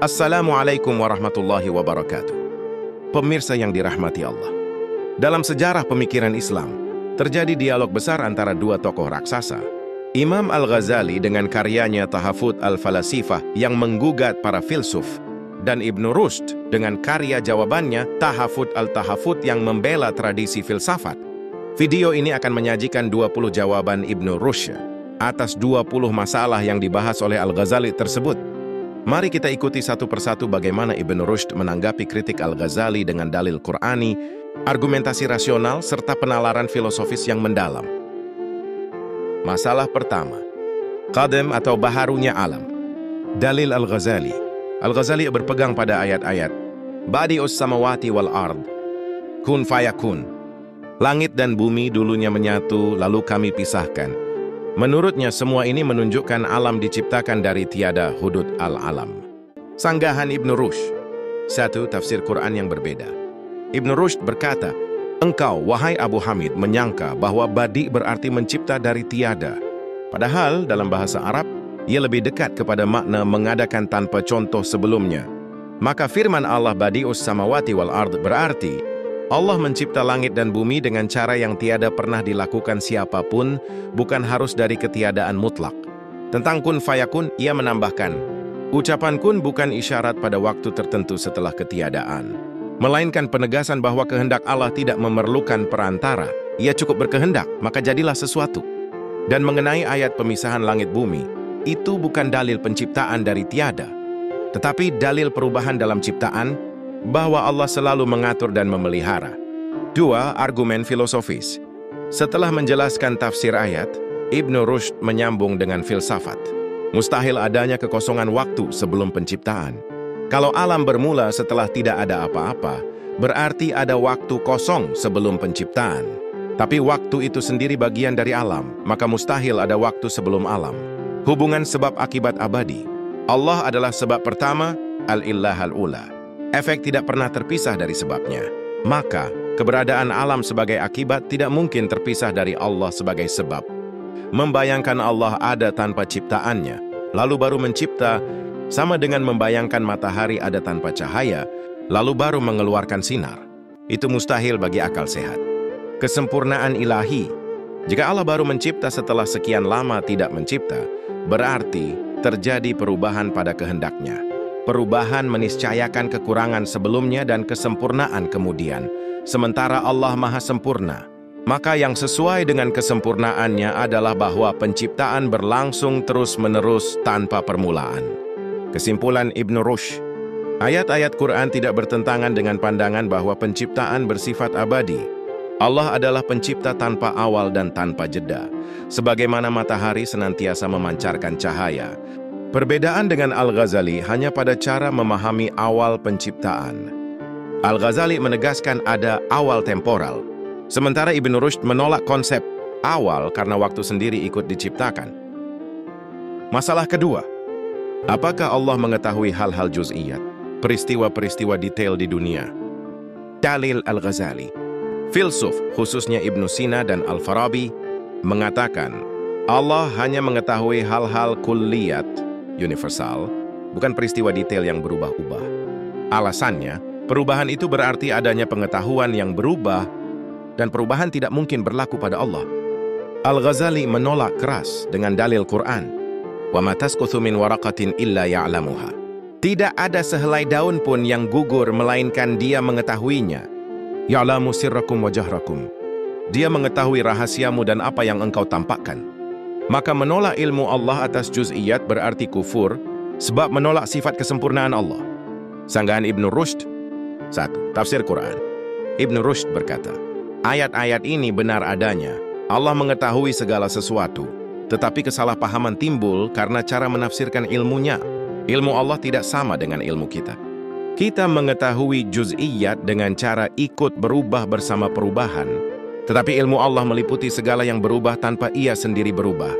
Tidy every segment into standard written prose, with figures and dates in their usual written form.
Assalamualaikum warahmatullahi wabarakatuh. Pemirsa yang dirahmati Allah. Dalam sejarah pemikiran Islam, terjadi dialog besar antara dua tokoh raksasa. Imam Al-Ghazali dengan karyanya Tahafut Al-Falasifah yang menggugat para filsuf, dan Ibn Rushd dengan karya jawabannya Tahafut Al-Tahafut yang membela tradisi filsafat. Video ini akan menyajikan 20 jawaban Ibn Rushd atas 20 masalah yang dibahas oleh Al-Ghazali tersebut. Mari kita ikuti satu persatu bagaimana Ibn Rushd menanggapi kritik Al-Ghazali dengan dalil Qur'ani, argumentasi rasional, serta penalaran filosofis yang mendalam. Masalah pertama, qadam atau baharunya alam. Dalil Al-Ghazali. Al-Ghazali berpegang pada ayat-ayat Badi'us samawati wal ard, kun fayakun. Langit dan bumi dulunya menyatu, lalu kami pisahkan. Menurutnya semua ini menunjukkan alam diciptakan dari tiada hudud al-alam. Sanggahan Ibn Rushd. Satu tafsir Quran yang berbeda. Ibn Rushd berkata, engkau, wahai Abu Hamid, menyangka bahwa badi berarti mencipta dari tiada. Padahal dalam bahasa Arab, ia lebih dekat kepada makna mengadakan tanpa contoh sebelumnya. Maka firman Allah Badi'us samawati wal ard berarti Allah mencipta langit dan bumi dengan cara yang tiada pernah dilakukan siapapun, bukan harus dari ketiadaan mutlak. Tentang kun fayakun, ia menambahkan, ucapan kun bukan isyarat pada waktu tertentu setelah ketiadaan, melainkan penegasan bahwa kehendak Allah tidak memerlukan perantara. Ia cukup berkehendak, maka jadilah sesuatu. Dan mengenai ayat pemisahan langit bumi, itu bukan dalil penciptaan dari tiada, tetapi dalil perubahan dalam ciptaan, bahwa Allah selalu mengatur dan memelihara. Dua, argumen filosofis. Setelah menjelaskan tafsir ayat, Ibn Rushd menyambung dengan filsafat. Mustahil adanya kekosongan waktu sebelum penciptaan. Kalau alam bermula setelah tidak ada apa-apa, berarti ada waktu kosong sebelum penciptaan. Tapi waktu itu sendiri bagian dari alam, maka mustahil ada waktu sebelum alam. Hubungan sebab akibat abadi. Allah adalah sebab pertama, al-illah al-ula. Efek tidak pernah terpisah dari sebabnya. Maka, keberadaan alam sebagai akibat tidak mungkin terpisah dari Allah sebagai sebab. Membayangkan Allah ada tanpa ciptaannya, lalu baru mencipta, sama dengan membayangkan matahari ada tanpa cahaya, lalu baru mengeluarkan sinar. Itu mustahil bagi akal sehat. Kesempurnaan ilahi. Jika Allah baru mencipta setelah sekian lama tidak mencipta, berarti terjadi perubahan pada kehendaknya. Perubahan meniscayakan kekurangan sebelumnya dan kesempurnaan kemudian. Sementara Allah Maha Sempurna. Maka yang sesuai dengan kesempurnaannya adalah bahwa penciptaan berlangsung terus-menerus tanpa permulaan. Kesimpulan Ibn Rushd. Ayat-ayat Quran tidak bertentangan dengan pandangan bahwa penciptaan bersifat abadi. Allah adalah pencipta tanpa awal dan tanpa jeda. Sebagaimana matahari senantiasa memancarkan cahaya. Perbedaan dengan Al-Ghazali hanya pada cara memahami awal penciptaan. Al-Ghazali menegaskan ada awal temporal, sementara Ibn Rushd menolak konsep awal karena waktu sendiri ikut diciptakan. Masalah kedua, apakah Allah mengetahui hal-hal juz'iyat, peristiwa-peristiwa detail di dunia? Dalil Al-Ghazali. Filsuf, khususnya Ibn Sina dan Al-Farabi, mengatakan Allah hanya mengetahui hal-hal kulliyat, universal, bukan peristiwa detail yang berubah-ubah. Alasannya, perubahan itu berarti adanya pengetahuan yang berubah, dan perubahan tidak mungkin berlaku pada Allah. Al-Ghazali menolak keras dengan dalil Quran, wa ma tasquthu min waraqatin illa ya'lamuha. Tidak ada sehelai daun pun yang gugur melainkan Dia mengetahuinya. Ya'lamu sirrakum wa jahrakum. Dia mengetahui rahasiamu dan apa yang engkau tampakkan. Maka menolak ilmu Allah atas juz'iyat berarti kufur, sebab menolak sifat kesempurnaan Allah. Sanggahan Ibn Rushd. 1. Tafsir Quran. Ibn Rushd berkata, ayat-ayat ini benar adanya. Allah mengetahui segala sesuatu, tetapi kesalahpahaman timbul karena cara menafsirkan ilmunya. Ilmu Allah tidak sama dengan ilmu kita. Kita mengetahui juz'iyat dengan cara ikut berubah bersama perubahan, tetapi ilmu Allah meliputi segala yang berubah tanpa Ia sendiri berubah.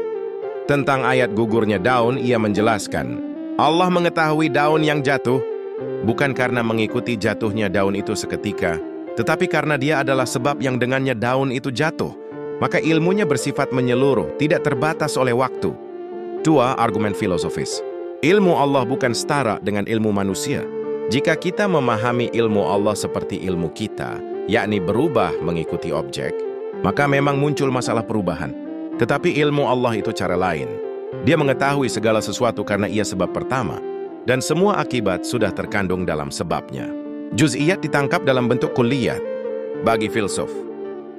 Tentang ayat gugurnya daun, Ia menjelaskan, Allah mengetahui daun yang jatuh, bukan karena mengikuti jatuhnya daun itu seketika, tetapi karena Dia adalah sebab yang dengannya daun itu jatuh. Maka ilmunya bersifat menyeluruh, tidak terbatas oleh waktu. 2. Argumen filosofis. Ilmu Allah bukan setara dengan ilmu manusia. Jika kita memahami ilmu Allah seperti ilmu kita, yakni berubah mengikuti objek, maka memang muncul masalah perubahan. Tetapi ilmu Allah itu cara lain. Dia mengetahui segala sesuatu karena ia sebab pertama, dan semua akibat sudah terkandung dalam sebabnya. Juz'iyat ditangkap dalam bentuk kulliyat. Bagi filsuf,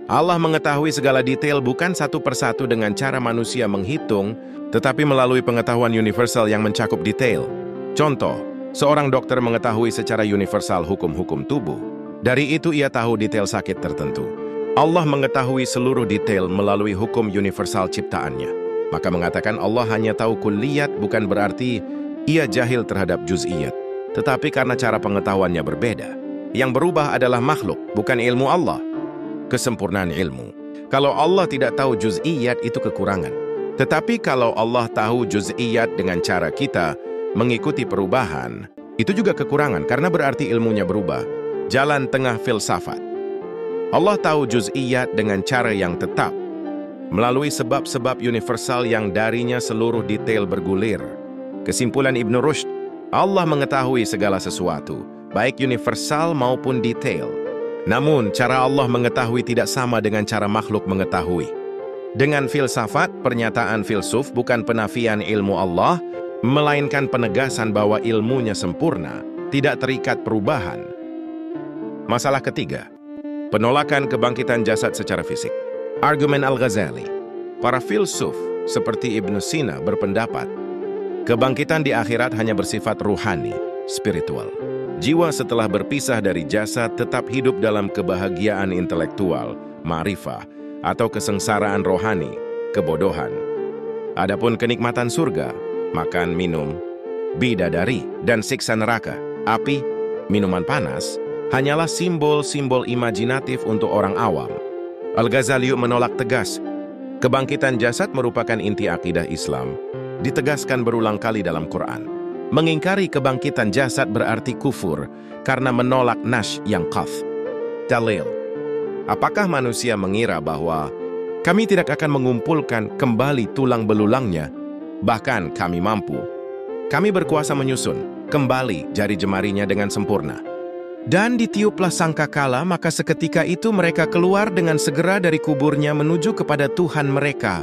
Allah mengetahui segala detail bukan satu persatu dengan cara manusia menghitung, tetapi melalui pengetahuan universal yang mencakup detail. Contoh, seorang dokter mengetahui secara universal hukum-hukum tubuh. Dari itu ia tahu detail sakit tertentu. Allah mengetahui seluruh detail melalui hukum universal ciptaannya. Maka mengatakan Allah hanya tahu kulliyat bukan berarti ia jahil terhadap juz'iyat. Tetapi karena cara pengetahuannya berbeda. Yang berubah adalah makhluk, bukan ilmu Allah. Kesempurnaan ilmu. Kalau Allah tidak tahu juz'iyat itu kekurangan. Tetapi kalau Allah tahu juz'iyat dengan cara kita mengikuti perubahan, itu juga kekurangan karena berarti ilmunya berubah. Jalan tengah filsafat. Allah tahu juz'iyat dengan cara yang tetap, melalui sebab-sebab universal yang darinya seluruh detail bergulir. Kesimpulan Ibn Rushd, Allah mengetahui segala sesuatu, baik universal maupun detail. Namun, cara Allah mengetahui tidak sama dengan cara makhluk mengetahui. Dengan filsafat, pernyataan filsuf bukan penafian ilmu Allah, melainkan penegasan bahwa ilmunya sempurna, tidak terikat perubahan. Masalah ketiga, penolakan kebangkitan jasad secara fisik. Argumen Al-Ghazali. Para filsuf seperti Ibn Sina berpendapat, kebangkitan di akhirat hanya bersifat ruhani, spiritual. Jiwa setelah berpisah dari jasad tetap hidup dalam kebahagiaan intelektual, ma'rifah, atau kesengsaraan rohani, kebodohan. Adapun kenikmatan surga, makan, minum, bidadari, dan siksa neraka, api, minuman panas, hanyalah simbol-simbol imajinatif untuk orang awam. Al-Ghazali menolak tegas. Kebangkitan jasad merupakan inti akidah Islam, ditegaskan berulang kali dalam Quran. Mengingkari kebangkitan jasad berarti kufur, karena menolak nash yang qaf. Dalil. Apakah manusia mengira bahwa kami tidak akan mengumpulkan kembali tulang belulangnya? Bahkan kami mampu. Kami berkuasa menyusun kembali jari jemarinya dengan sempurna. Dan ditiuplah sangkakala, maka seketika itu mereka keluar dengan segera dari kuburnya menuju kepada Tuhan mereka.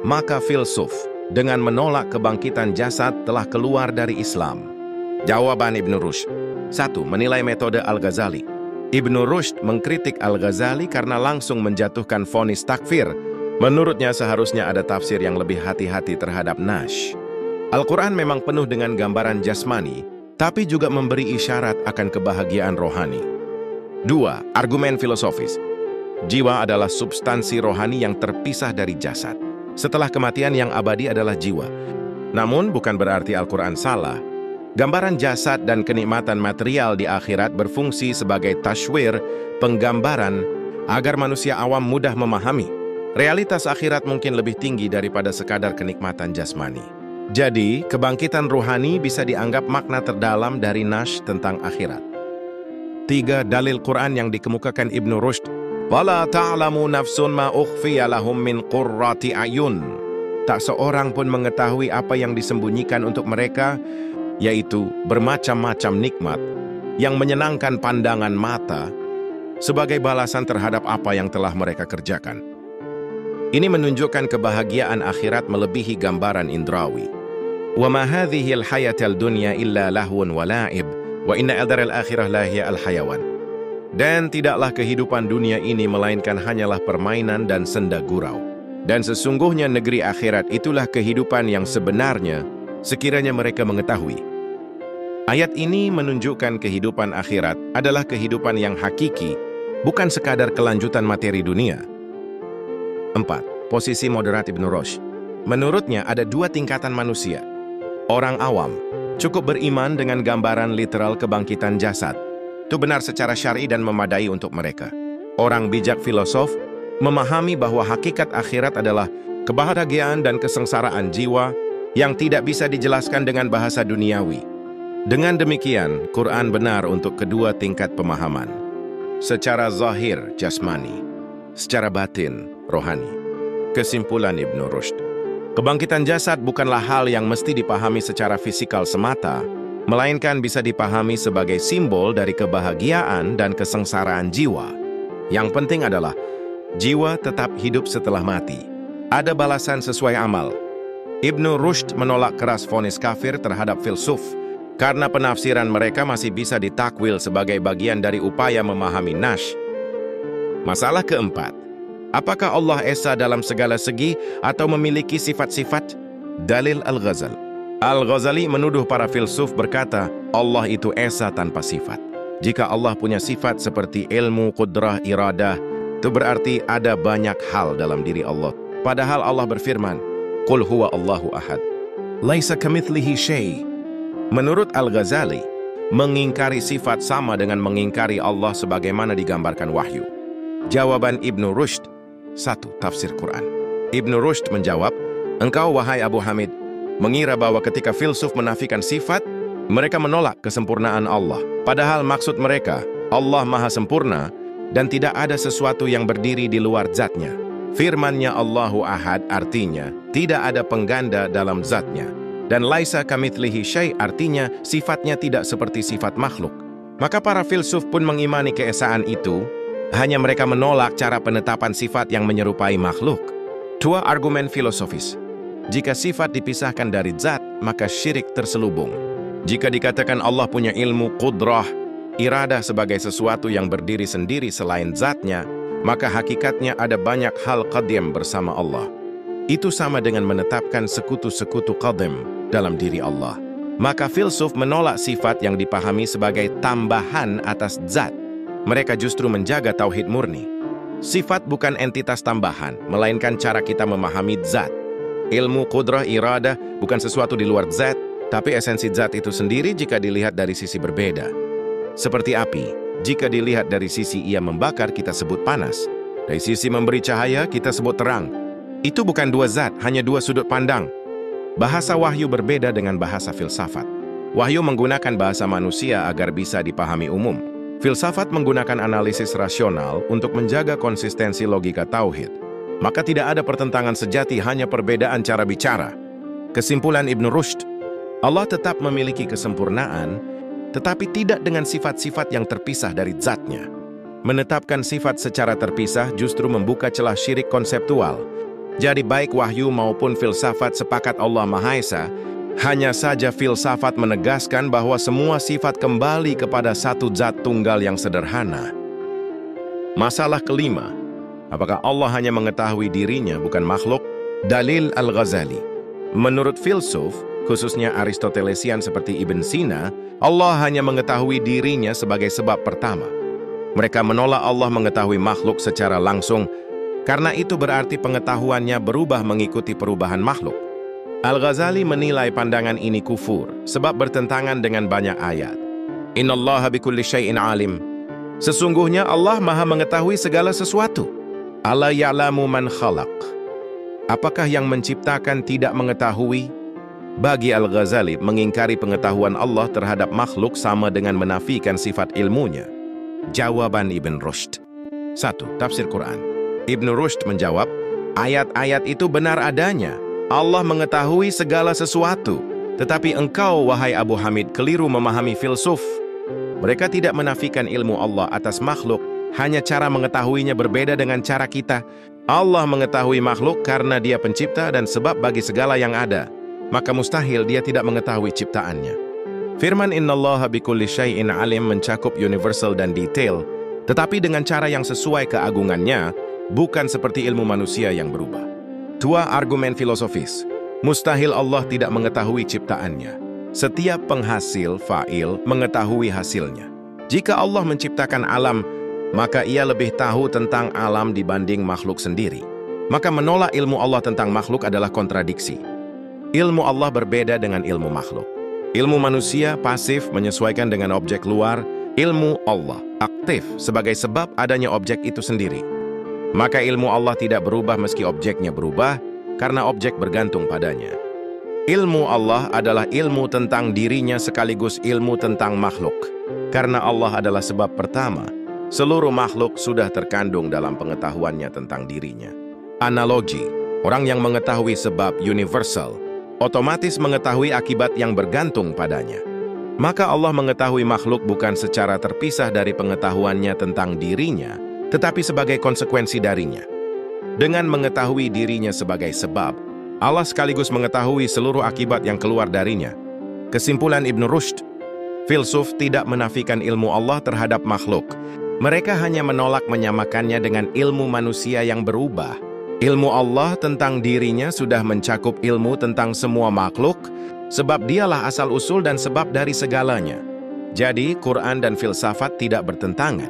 Maka filsuf, dengan menolak kebangkitan jasad telah keluar dari Islam. Jawaban Ibn Rushd. 1. Menilai metode Al-Ghazali. Ibn Rushd mengkritik Al-Ghazali karena langsung menjatuhkan vonis takfir. Menurutnya seharusnya ada tafsir yang lebih hati-hati terhadap nash. Al-Quran memang penuh dengan gambaran jasmani, tapi juga memberi isyarat akan kebahagiaan rohani. 2. Argumen filosofis. Jiwa adalah substansi rohani yang terpisah dari jasad. Setelah kematian yang abadi adalah jiwa. Namun bukan berarti Al-Quran salah. Gambaran jasad dan kenikmatan material di akhirat berfungsi sebagai tashwir, penggambaran, agar manusia awam mudah memahami. Realitas akhirat mungkin lebih tinggi daripada sekadar kenikmatan jasmani. Jadi, kebangkitan ruhani bisa dianggap makna terdalam dari nash tentang akhirat. 3. Dalil Quran yang dikemukakan Ibn Rushd. Wala ta'lamu nafsun ma ukhfiya lahum min qurrati ayun. Tak seorang pun mengetahui apa yang disembunyikan untuk mereka, yaitu bermacam-macam nikmat yang menyenangkan pandangan mata sebagai balasan terhadap apa yang telah mereka kerjakan. Ini menunjukkan kebahagiaan akhirat melebihi gambaran indrawi. Wa ma hadhihi al-hayatal dunya illa lahwun wa la'ib wa inna adaral akhirah lahiya al-hayawan. Dan tidaklah kehidupan dunia ini melainkan hanyalah permainan dan senda gurau. Dan sesungguhnya negeri akhirat itulah kehidupan yang sebenarnya sekiranya mereka mengetahui. Ayat ini menunjukkan kehidupan akhirat adalah kehidupan yang hakiki, bukan sekadar kelanjutan materi dunia. 4. Posisi moderat Ibn Rushd. Menurutnya ada dua tingkatan manusia. Orang awam cukup beriman dengan gambaran literal kebangkitan jasad. Itu benar secara syar'i dan memadai untuk mereka. Orang bijak filosof memahami bahwa hakikat akhirat adalah kebahagiaan dan kesengsaraan jiwa yang tidak bisa dijelaskan dengan bahasa duniawi. Dengan demikian, Quran benar untuk kedua tingkat pemahaman. Secara zahir, jasmani. Secara batin, rohani. Kesimpulan Ibn Rushd. Kebangkitan jasad bukanlah hal yang mesti dipahami secara fisikal semata, melainkan bisa dipahami sebagai simbol dari kebahagiaan dan kesengsaraan jiwa. Yang penting adalah, jiwa tetap hidup setelah mati. Ada balasan sesuai amal. Ibnu Rushd menolak keras vonis kafir terhadap filsuf, karena penafsiran mereka masih bisa ditakwil sebagai bagian dari upaya memahami Nash. Masalah keempat, apakah Allah Esa dalam segala segi atau memiliki sifat-sifat? Dalil Al-Ghazali. Al-Ghazali menuduh para filsuf berkata, Allah itu Esa tanpa sifat. Jika Allah punya sifat seperti ilmu, qudrah, iradah, itu berarti ada banyak hal dalam diri Allah. Padahal Allah berfirman, Qul huwa Allahu ahad, laisa kamitslihi syai'. Menurut Al-Ghazali, mengingkari sifat sama dengan mengingkari Allah sebagaimana digambarkan wahyu. Jawaban Ibnu Rushd. 1. Tafsir Quran. Ibnu Rushd menjawab, engkau wahai Abu Hamid, mengira bahwa ketika filsuf menafikan sifat, mereka menolak kesempurnaan Allah. Padahal maksud mereka, Allah maha sempurna dan tidak ada sesuatu yang berdiri di luar zatnya. Firman-Nya Allahu Ahad artinya, tidak ada pengganda dalam zatnya. Dan laisa kamitslihi syai' artinya, sifatnya tidak seperti sifat makhluk. Maka para filsuf pun mengimani keesaan itu, hanya mereka menolak cara penetapan sifat yang menyerupai makhluk. 2. Argumen filosofis. Jika sifat dipisahkan dari zat, maka syirik terselubung. Jika dikatakan Allah punya ilmu, qudrah, iradah sebagai sesuatu yang berdiri sendiri selain zatnya, maka hakikatnya ada banyak hal qadim bersama Allah. Itu sama dengan menetapkan sekutu-sekutu qadim dalam diri Allah. Maka filsuf menolak sifat yang dipahami sebagai tambahan atas zat. Mereka justru menjaga tauhid murni. Sifat bukan entitas tambahan, melainkan cara kita memahami zat. Ilmu, qudrah, iradah bukan sesuatu di luar zat, tapi esensi zat itu sendiri jika dilihat dari sisi berbeda. Seperti api, jika dilihat dari sisi ia membakar, kita sebut panas. Dari sisi memberi cahaya, kita sebut terang. Itu bukan dua zat, hanya dua sudut pandang. Bahasa wahyu berbeda dengan bahasa filsafat. Wahyu menggunakan bahasa manusia agar bisa dipahami umum. Filsafat menggunakan analisis rasional untuk menjaga konsistensi logika tauhid. Maka tidak ada pertentangan sejati, hanya perbedaan cara bicara. Kesimpulan Ibnu Rushd, Allah tetap memiliki kesempurnaan, tetapi tidak dengan sifat-sifat yang terpisah dari zatnya. Menetapkan sifat secara terpisah justru membuka celah syirik konseptual. Jadi baik wahyu maupun filsafat sepakat Allah Maha Esa, hanya saja filsafat menegaskan bahwa semua sifat kembali kepada satu zat tunggal yang sederhana. Masalah kelima, apakah Allah hanya mengetahui dirinya bukan makhluk? Dalil Al-Ghazali. Menurut filsuf, khususnya Aristotelesian seperti Ibn Sina, Allah hanya mengetahui dirinya sebagai sebab pertama. Mereka menolak Allah mengetahui makhluk secara langsung, karena itu berarti pengetahuannya berubah mengikuti perubahan makhluk. Al-Ghazali menilai pandangan ini kufur, sebab bertentangan dengan banyak ayat. Innallaha bikulli syai'in alim. Sesungguhnya Allah maha mengetahui segala sesuatu. Ala ya'lamu man khalaq. Apakah yang menciptakan tidak mengetahui? Bagi Al-Ghazali, mengingkari pengetahuan Allah terhadap makhluk sama dengan menafikan sifat ilmunya. Jawaban Ibn Rushd. 1. Tafsir Quran. Ibn Rushd menjawab, ayat-ayat itu benar adanya. Allah mengetahui segala sesuatu. Tetapi engkau, wahai Abu Hamid, keliru memahami filsuf. Mereka tidak menafikan ilmu Allah atas makhluk, hanya cara mengetahuinya berbeda dengan cara kita. Allah mengetahui makhluk karena Dia pencipta dan sebab bagi segala yang ada. Maka mustahil Dia tidak mengetahui ciptaannya. Firman Innallaha bikulli syai'in alim mencakup universal dan detail, tetapi dengan cara yang sesuai keagungannya, bukan seperti ilmu manusia yang berubah. 2. Argumen filosofis. Mustahil Allah tidak mengetahui ciptaannya. Setiap penghasil, fa'il, mengetahui hasilnya. Jika Allah menciptakan alam, maka Ia lebih tahu tentang alam dibanding makhluk sendiri. Maka menolak ilmu Allah tentang makhluk adalah kontradiksi. Ilmu Allah berbeda dengan ilmu makhluk. Ilmu manusia pasif menyesuaikan dengan objek luar, ilmu Allah aktif sebagai sebab adanya objek itu sendiri. Maka ilmu Allah tidak berubah meski objeknya berubah, karena objek bergantung padanya. Ilmu Allah adalah ilmu tentang dirinya sekaligus ilmu tentang makhluk. Karena Allah adalah sebab pertama, seluruh makhluk sudah terkandung dalam pengetahuannya tentang dirinya. Analogi, Orang yang mengetahui sebab universal, otomatis mengetahui akibat yang bergantung padanya. Maka Allah mengetahui makhluk bukan secara terpisah dari pengetahuannya tentang dirinya, tetapi sebagai konsekuensi darinya. Dengan mengetahui dirinya sebagai sebab, Allah sekaligus mengetahui seluruh akibat yang keluar darinya. Kesimpulan Ibn Rushd, filsuf tidak menafikan ilmu Allah terhadap makhluk. Mereka hanya menolak menyamakannya dengan ilmu manusia yang berubah. Ilmu Allah tentang dirinya sudah mencakup ilmu tentang semua makhluk, sebab dialah asal-usul dan sebab dari segalanya. Jadi, Quran dan filsafat tidak bertentangan.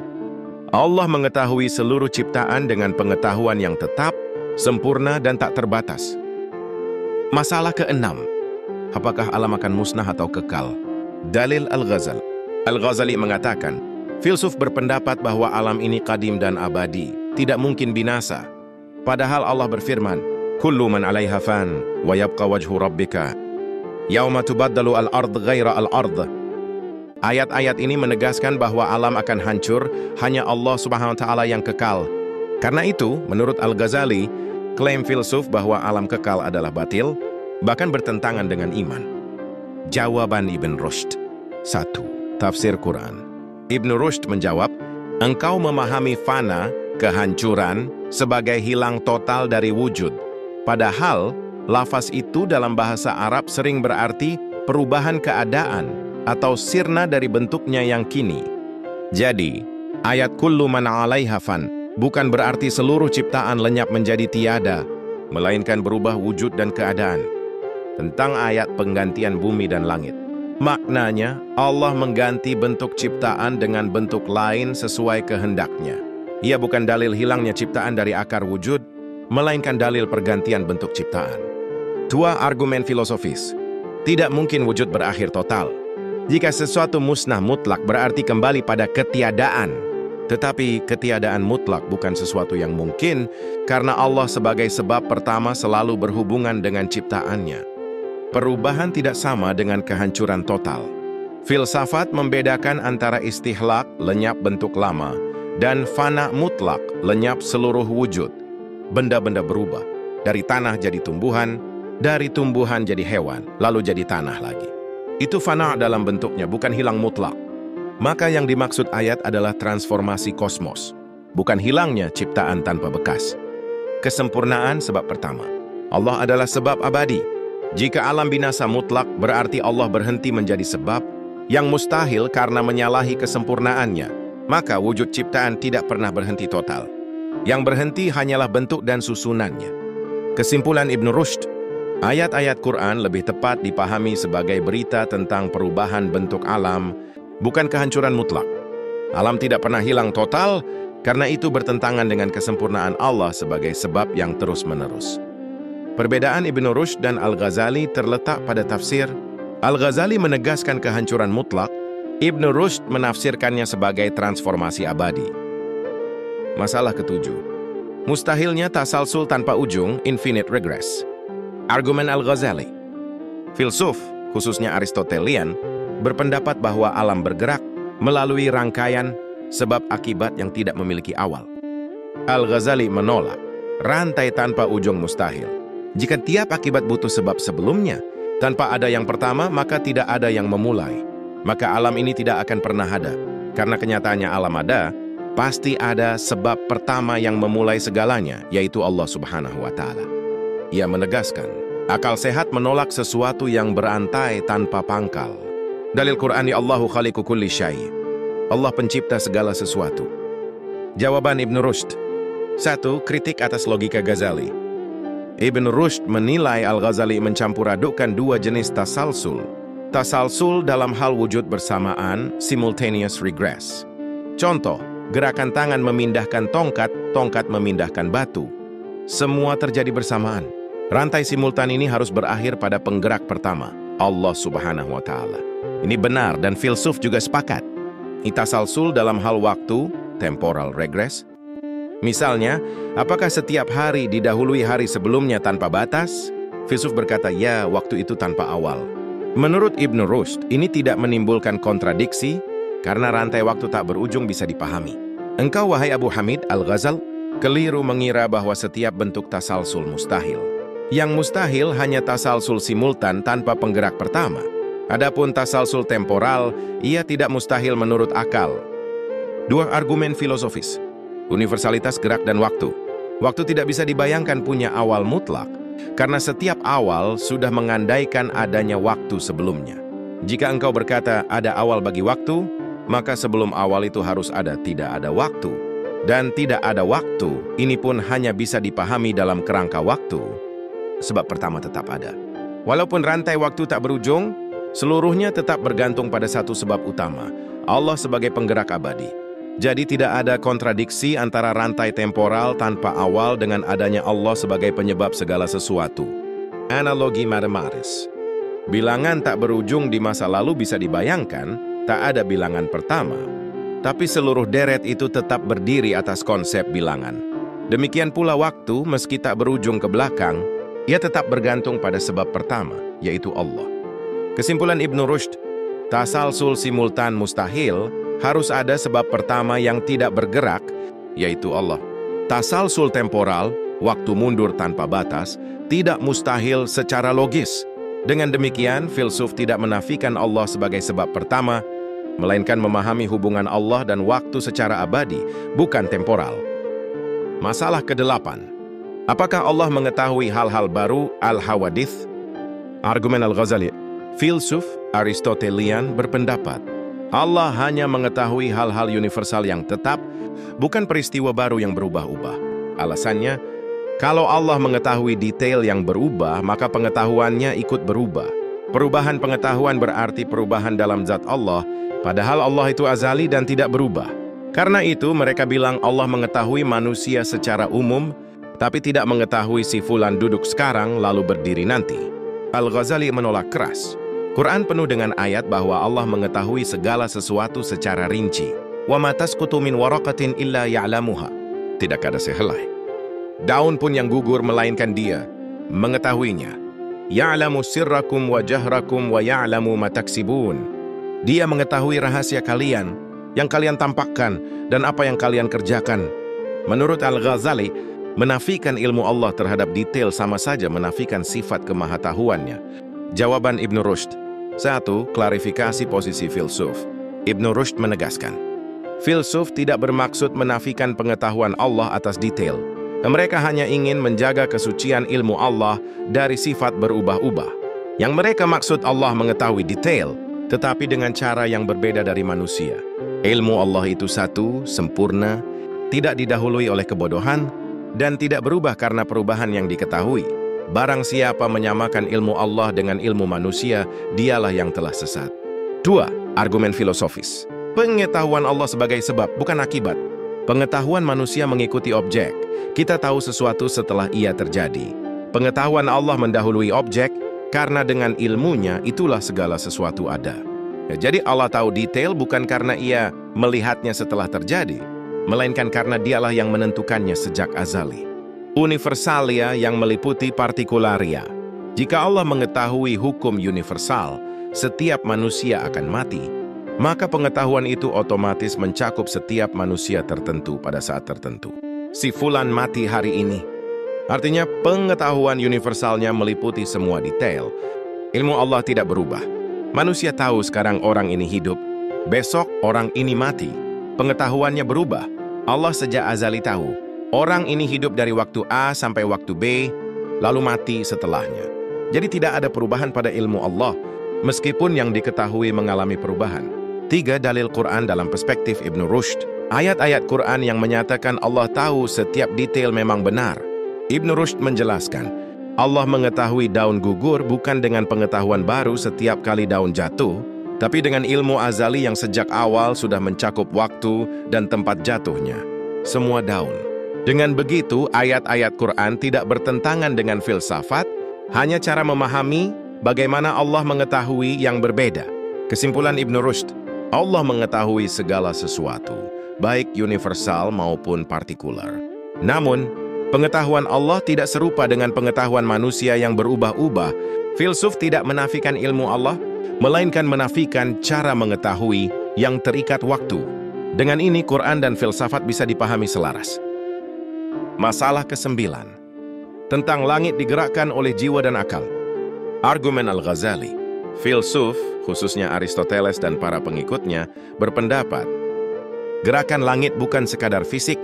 Allah mengetahui seluruh ciptaan dengan pengetahuan yang tetap, sempurna, dan tak terbatas. Masalah keenam, apakah alam akan musnah atau kekal? Dalil Al-Ghazali. Al-Ghazali mengatakan, filsuf berpendapat bahwa alam ini qadim dan abadi, tidak mungkin binasa. Padahal Allah berfirman, Kullu man 'alaiha fan, wa yabqa wajhu rabbika yauma tubaddalu al-ard ghaira al-ard. Ayat-ayat ini menegaskan bahwa alam akan hancur, hanya Allah Subhanahu wa Ta'ala yang kekal. Karena itu, menurut Al-Ghazali, klaim filsuf bahwa alam kekal adalah batil, bahkan bertentangan dengan iman. Jawaban Ibn Rushd. 1. Tafsir Quran. Ibn Rushd menjawab, engkau memahami fana, kehancuran, sebagai hilang total dari wujud. Padahal, lafaz itu dalam bahasa Arab sering berarti perubahan keadaan atau sirna dari bentuknya yang kini. Jadi, ayat kullu man 'alaiha fan bukan berarti seluruh ciptaan lenyap menjadi tiada, melainkan berubah wujud dan keadaan. Tentang ayat penggantian bumi dan langit, maknanya Allah mengganti bentuk ciptaan dengan bentuk lain sesuai kehendaknya. Ia bukan dalil hilangnya ciptaan dari akar wujud, melainkan dalil pergantian bentuk ciptaan. 2. Argumen filosofis. Tidak mungkin wujud berakhir total. Jika sesuatu musnah mutlak berarti kembali pada ketiadaan. Tetapi ketiadaan mutlak bukan sesuatu yang mungkin, karena Allah sebagai sebab pertama selalu berhubungan dengan ciptaannya. Perubahan tidak sama dengan kehancuran total. Filsafat membedakan antara istihlak, lenyap bentuk lama, dan fana mutlak, lenyap seluruh wujud. Benda-benda berubah, dari tanah jadi tumbuhan, dari tumbuhan jadi hewan, lalu jadi tanah lagi. Itu fana dalam bentuknya, bukan hilang mutlak. Maka yang dimaksud ayat adalah transformasi kosmos, bukan hilangnya ciptaan tanpa bekas. Kesempurnaan sebab pertama. Allah adalah sebab abadi. Jika alam binasa mutlak, berarti Allah berhenti menjadi sebab, yang mustahil karena menyalahi kesempurnaannya. Maka wujud ciptaan tidak pernah berhenti total. Yang berhenti hanyalah bentuk dan susunannya. Kesimpulan Ibn Rushd, ayat-ayat Quran lebih tepat dipahami sebagai berita tentang perubahan bentuk alam, bukan kehancuran mutlak. Alam tidak pernah hilang total, karena itu bertentangan dengan kesempurnaan Allah sebagai sebab yang terus-menerus. Perbedaan Ibn Rushd dan Al-Ghazali terletak pada tafsir. Al-Ghazali menegaskan kehancuran mutlak, Ibn Rushd menafsirkannya sebagai transformasi abadi. Masalah ketujuh, mustahilnya tasalsul tanpa ujung, infinite regress. Argumen Al-Ghazali. Filsuf, khususnya Aristotelian, berpendapat bahwa alam bergerak melalui rangkaian sebab akibat yang tidak memiliki awal. Al-Ghazali menolak, rantai tanpa ujung mustahil. Jika tiap akibat butuh sebab sebelumnya, tanpa ada yang pertama, maka tidak ada yang memulai. Maka alam ini tidak akan pernah ada. Karena kenyataannya alam ada, pasti ada sebab pertama yang memulai segalanya, yaitu Allah Subhanahu wa Ta'ala. Ia menegaskan, akal sehat menolak sesuatu yang berantai tanpa pangkal. Dalil Qur'ani Allahu khaliqu kulli syai'. Allah pencipta segala sesuatu. Jawaban Ibn Rushd. 1. Kritik atas logika Ghazali. Ibn Rushd menilai Al-Ghazali mencampur adukkan dua jenis tasalsul. Tasalsul dalam hal wujud bersamaan, simultaneous regress. Contoh, gerakan tangan memindahkan tongkat, tongkat memindahkan batu. Semua terjadi bersamaan. Rantai simultan ini harus berakhir pada penggerak pertama, Allah Subhanahu wa Ta'ala. Ini benar dan filsuf juga sepakat. Tasalsul dalam hal waktu, temporal regress. Misalnya, apakah setiap hari didahului hari sebelumnya tanpa batas? Filsuf berkata, ya, waktu itu tanpa awal. Menurut Ibn Rushd, ini tidak menimbulkan kontradiksi, karena rantai waktu tak berujung bisa dipahami. Engkau, wahai Abu Hamid Al-Ghazal, Keliru mengira bahwa setiap bentuk tasalsul mustahil. Yang mustahil hanya tasalsul simultan tanpa penggerak pertama. Adapun tasalsul temporal, ia tidak mustahil menurut akal. 2 argumen filosofis. Universalitas gerak dan waktu. Waktu tidak bisa dibayangkan punya awal mutlak, karena setiap awal sudah mengandaikan adanya waktu sebelumnya. Jika engkau berkata ada awal bagi waktu, maka sebelum awal itu harus ada tidak ada waktu. Dan tidak ada waktu, ini pun hanya bisa dipahami dalam kerangka waktu. Sebab pertama tetap ada. Walaupun rantai waktu tak berujung, seluruhnya tetap bergantung pada satu sebab utama, Allah sebagai penggerak abadi. Jadi tidak ada kontradiksi antara rantai temporal tanpa awal dengan adanya Allah sebagai penyebab segala sesuatu. Analogi matematis. Bilangan tak berujung di masa lalu bisa dibayangkan, tak ada bilangan pertama. Tapi seluruh deret itu tetap berdiri atas konsep bilangan. Demikian pula waktu, meski tak berujung ke belakang, ia tetap bergantung pada sebab pertama, yaitu Allah. Kesimpulan Ibnu Rushd, tasalsul simultan mustahil, harus ada sebab pertama yang tidak bergerak, yaitu Allah. Tasalsul temporal, waktu mundur tanpa batas, tidak mustahil secara logis. Dengan demikian, filsuf tidak menafikan Allah sebagai sebab pertama, melainkan memahami hubungan Allah dan waktu secara abadi, bukan temporal. Masalah ke-8. Apakah Allah mengetahui hal-hal baru al-hawadith? Argumen Al-Ghazali. Filsuf Aristotelian berpendapat, Allah hanya mengetahui hal-hal universal yang tetap, bukan peristiwa baru yang berubah-ubah. Alasannya, kalau Allah mengetahui detail yang berubah, maka pengetahuannya ikut berubah. Perubahan pengetahuan berarti perubahan dalam zat Allah, padahal Allah itu azali dan tidak berubah. Karena itu, mereka bilang Allah mengetahui manusia secara umum, tapi tidak mengetahui si fulan duduk sekarang lalu berdiri nanti. Al-Ghazali menolak keras. Quran penuh dengan ayat bahwa Allah mengetahui segala sesuatu secara rinci. Wa ma tasqutu min waraqatin illa ya'lamuha. Tidak ada sehelai daun pun yang gugur melainkan Dia mengetahuinya. Ya'lamu sirrakum wa jahrakum wa ya'lamu ma taksibun. Dia mengetahui rahasia kalian, yang kalian tampakkan dan apa yang kalian kerjakan. Menurut Al-Ghazali, menafikan ilmu Allah terhadap detail sama saja menafikan sifat kemahatauannya. Jawaban Ibnu Rushd. 1. Klarifikasi posisi filsuf. Ibnu Rushd menegaskan, filsuf tidak bermaksud menafikan pengetahuan Allah atas detail. Mereka hanya ingin menjaga kesucian ilmu Allah dari sifat berubah-ubah. Yang mereka maksud Allah mengetahui detail, tetapi dengan cara yang berbeda dari manusia. Ilmu Allah itu satu, sempurna, tidak didahului oleh kebodohan, dan tidak berubah karena perubahan yang diketahui. Barang siapa menyamakan ilmu Allah dengan ilmu manusia, dialah yang telah sesat. 2. Argumen filosofis. Pengetahuan Allah sebagai sebab, bukan akibat. Pengetahuan manusia mengikuti objek. Kita tahu sesuatu setelah ia terjadi. Pengetahuan Allah mendahului objek, karena dengan ilmunya itulah segala sesuatu ada. Jadi Allah tahu detail bukan karena ia melihatnya setelah terjadi, melainkan karena dialah yang menentukannya sejak azali. Universalia yang meliputi partikularia. Jika Allah mengetahui hukum universal, setiap manusia akan mati, maka pengetahuan itu otomatis mencakup setiap manusia tertentu pada saat tertentu. Si fulan mati hari ini. Artinya pengetahuan universalnya meliputi semua detail. Ilmu Allah tidak berubah. Manusia tahu sekarang orang ini hidup, besok orang ini mati. Pengetahuannya berubah. Allah sejak azali tahu. Orang ini hidup dari waktu A sampai waktu B, lalu mati setelahnya. Jadi tidak ada perubahan pada ilmu Allah, meskipun yang diketahui mengalami perubahan. 3. Dalil Quran dalam perspektif Ibnu Rushd. Ayat-ayat Quran yang menyatakan Allah tahu setiap detail memang benar. Ibnu Rushd menjelaskan, Allah mengetahui daun gugur bukan dengan pengetahuan baru setiap kali daun jatuh, tapi dengan ilmu azali yang sejak awal sudah mencakup waktu dan tempat jatuhnya. Semua daun. Dengan begitu, ayat-ayat Quran tidak bertentangan dengan filsafat, hanya cara memahami bagaimana Allah mengetahui yang berbeda. Kesimpulan Ibnu Rushd, Allah mengetahui segala sesuatu, baik universal maupun partikular. Namun, pengetahuan Allah tidak serupa dengan pengetahuan manusia yang berubah-ubah. Filsuf tidak menafikan ilmu Allah, melainkan menafikan cara mengetahui yang terikat waktu. Dengan ini, Quran dan filsafat bisa dipahami selaras. Masalah ke-9. Tentang langit digerakkan oleh jiwa dan akal. Argumen Al-Ghazali. Filsuf, khususnya Aristoteles dan para pengikutnya, berpendapat gerakan langit bukan sekadar fisik,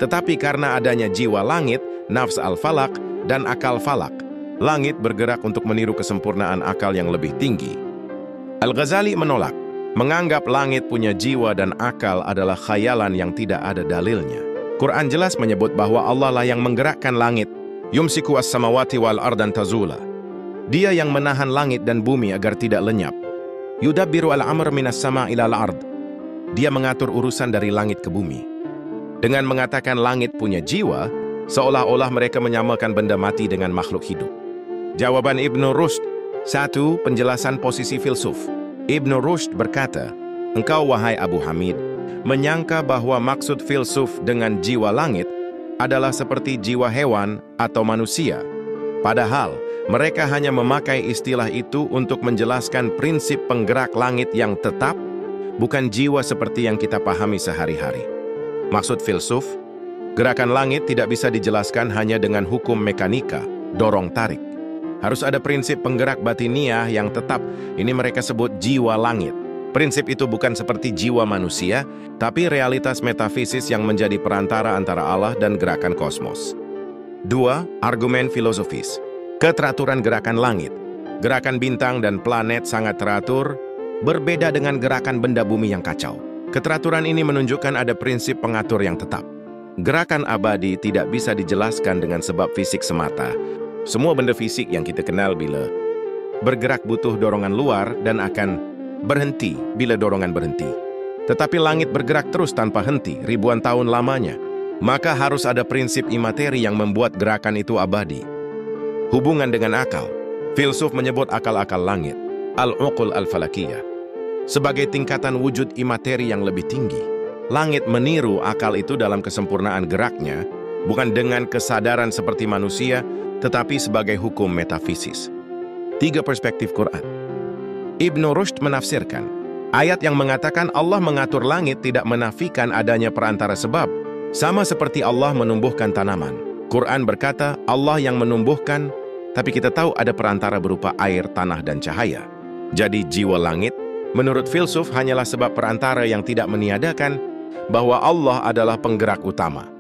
tetapi karena adanya jiwa langit, nafs al-falak, dan akal falak. Langit bergerak untuk meniru kesempurnaan akal yang lebih tinggi. Al-Ghazali menolak, menganggap langit punya jiwa dan akal adalah khayalan yang tidak ada dalilnya. Quran jelas menyebut bahwa Allah lah yang menggerakkan langit. Yumsiku as-samawati wal ardan tazula. Dia yang menahan langit dan bumi agar tidak lenyap. Yudabbiru al-amr minas sama ilal ard. Dia mengatur urusan dari langit ke bumi. Dengan mengatakan langit punya jiwa, seolah-olah mereka menyamakan benda mati dengan makhluk hidup. Jawaban Ibnu Rushd. 1. Penjelasan posisi filsuf. Ibnu Rushd berkata, engkau wahai Abu Hamid, menyangka bahwa maksud filsuf dengan jiwa langit adalah seperti jiwa hewan atau manusia. Padahal, mereka hanya memakai istilah itu untuk menjelaskan prinsip penggerak langit yang tetap, bukan jiwa seperti yang kita pahami sehari-hari. Maksud filsuf, gerakan langit tidak bisa dijelaskan hanya dengan hukum mekanika, dorong-tarik. Harus ada prinsip penggerak batiniah yang tetap, ini mereka sebut jiwa langit. Prinsip itu bukan seperti jiwa manusia, tapi realitas metafisis yang menjadi perantara antara Allah dan gerakan kosmos. 2. Argumen filosofis. Keteraturan gerakan langit. Gerakan bintang dan planet sangat teratur, berbeda dengan gerakan benda bumi yang kacau. Keteraturan ini menunjukkan ada prinsip pengatur yang tetap. Gerakan abadi tidak bisa dijelaskan dengan sebab fisik semata. Semua benda fisik yang kita kenal bila bergerak butuh dorongan luar dan akan berhenti bila dorongan berhenti. Tetapi langit bergerak terus tanpa henti ribuan tahun lamanya. Maka harus ada prinsip imateri yang membuat gerakan itu abadi. Hubungan dengan akal. Filsuf menyebut akal-akal langit, al-uqul al-falakiyah, sebagai tingkatan wujud imateri yang lebih tinggi. Langit meniru akal itu dalam kesempurnaan geraknya, bukan dengan kesadaran seperti manusia, tetapi sebagai hukum metafisis. 3. Perspektif Quran. Ibnu Rushd menafsirkan, ayat yang mengatakan Allah mengatur langit tidak menafikan adanya perantara sebab, sama seperti Allah menumbuhkan tanaman. Quran berkata, Allah yang menumbuhkan, tapi kita tahu ada perantara berupa air, tanah, dan cahaya. Jadi jiwa langit, menurut filsuf hanyalah sebab perantara yang tidak meniadakan bahwa Allah adalah penggerak utama.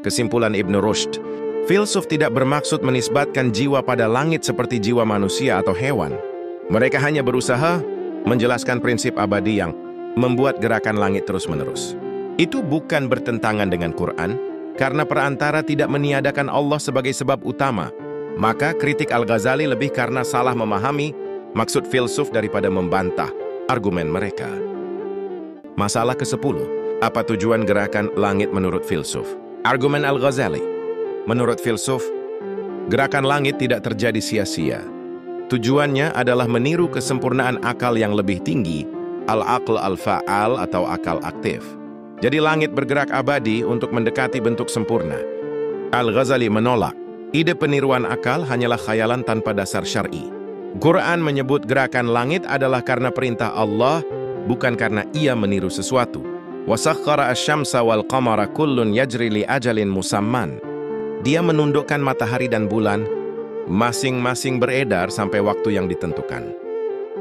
Kesimpulan Ibnu Rushd, filsuf tidak bermaksud menisbatkan jiwa pada langit seperti jiwa manusia atau hewan. Mereka hanya berusaha menjelaskan prinsip abadi yang membuat gerakan langit terus-menerus. Itu bukan bertentangan dengan Quran, karena perantara tidak meniadakan Allah sebagai sebab utama. Maka kritik Al-Ghazali lebih karena salah memahami maksud filsuf daripada membantah argumen mereka. Masalah ke-10. Apa tujuan gerakan langit menurut filsuf? Argumen Al-Ghazali. Menurut filsuf, gerakan langit tidak terjadi sia-sia. Tujuannya adalah meniru kesempurnaan akal yang lebih tinggi, al-aql al-fa'al atau akal aktif. Jadi langit bergerak abadi untuk mendekati bentuk sempurna. Al-Ghazali menolak, ide peniruan akal hanyalah khayalan tanpa dasar syar'i. Quran menyebut gerakan langit adalah karena perintah Allah, bukan karena ia meniru sesuatu. Wasakhkhara asy-syamsa wal qamara kullun yajri li ajalin musamman. Dia menundukkan matahari dan bulan, masing-masing beredar sampai waktu yang ditentukan.